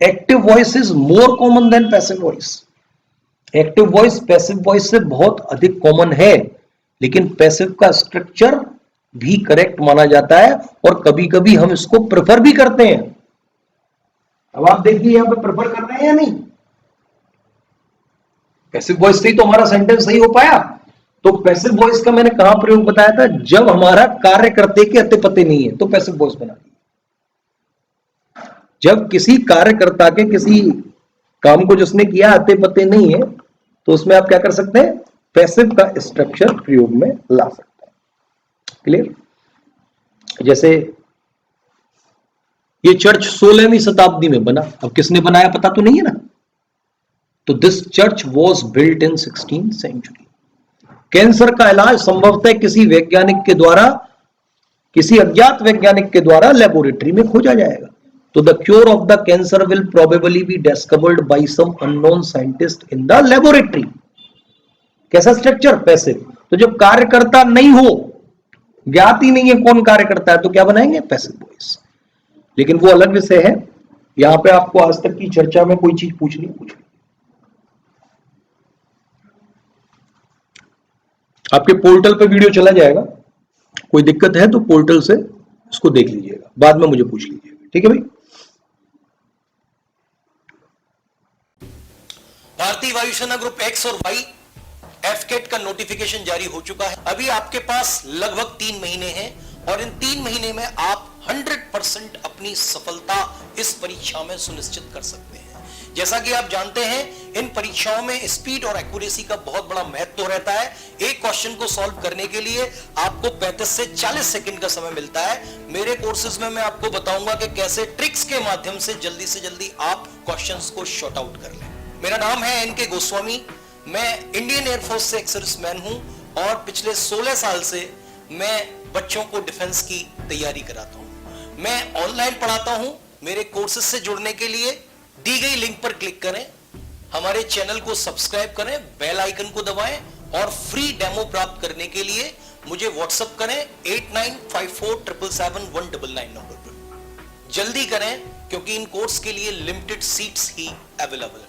active voice is more common than passive voice. Active voice passive voice से बहुत अधिक कॉमन है, लेकिन पैसिव का स्ट्रक्चर भी करेक्ट माना जाता है, और कभी कभी हम इसको प्रेफर भी करते हैं। अब आप देखिए यहां पे प्रेफर कर रहे हैं या नहीं? पैसिव वॉइस से ही तो हमारा सेंटेंस सही हो पाया। तो पैसिव वॉइस का मैंने कहां प्रयोग बताया था? जब हमारा कार्य करते के अते पते नहीं है तो पैसिव वॉइस बना दी। जब किसी कार्यकर्ता के किसी काम को जिसने किया अते पते नहीं है, तो उसमें आप क्या कर सकते हैं? पैसिव का स्ट्रक्चर प्रयोग में ला सकते हैं। क्लियर? जैसे ये चर्च 16वीं शताब्दी में बना, अब किसने बनाया पता तो नहीं है ना। तो this church was built in 16th century. Cancer का इलाज संभवतः किसी वैज्ञानिक के द्वारा, किसी अज्ञात वैज्ञानिक के द्वारा लेबोरेटरी में खोजा जाएगा। तो the cure of the cancer will probably be discovered by some unknown scientist in the laboratory. कैसा स्ट्रक्चर? पैसिव। तो जब कार्यकर्ता नहीं हो, ज्ञात ही नहीं है कौन कार्य करता है, तो क्या बनाएंगे? Passive voice. लेकिन वो अलग विषय है, यहां पे आपको आज तक की चर्चा में कोई चीज पूछनी आपके पोर्टल पे वीडियो चला जाएगा, कोई दिक्कत है तो पोर्टल से उसको देख लीजिएगा, बाद में मुझे पूछ लीजिएगा। ठीक है भाई? भारतीय वायुसेना ग्रुप एक्स और वाई एफकेट का नोटिफिकेशन जारी हो चुका है। अभी आपके पास लगभग 3 महीने हैं, और इन 3 महीने में आप 100% अपनी सफलता इस परीक्षा में सुनिश्चित कर सकते हैं। जैसा कि आप जानते हैं, इन परीक्षाओं में स्पीड और एक्यूरेसी का बहुत बड़ा महत्व रहता है। एक क्वेश्चन को सॉल्व करने के लिए आपको 35 से 40 सेकंड का समय मिलता है। मेरे कोर्सेज में मैं आपको बताऊंगा कि कैसे ट्रिक्स के माध्यम से जल्दी आप क्वेश्चंस को शॉर्ट आउट कर लें। मेरा नाम है एनके गोस्वामी, मैं इंडियन एयरफोर्स से एक सर्विसमैन हूं, और पिछले 16 साल से मैं बच्चों को डिफेंस की तैयारी कराता हूं। मैं ऑनलाइन पढ़ाता हूं। मेरे कोर्सेज से जुड़ने के लिए दी गई लिंक पर क्लिक करें, हमारे चैनल को सब्सक्राइब करें, बेल आइकन को दबाएं, और फ्री डेमो प्राप्त करने के लिए मुझे व्हाट्सएप करें 8954777199 नंबर पर। जल्दी करें, क्योंकि इन कोर्स के लिए लिमिटेड सीट्स ही अवेलेबल है।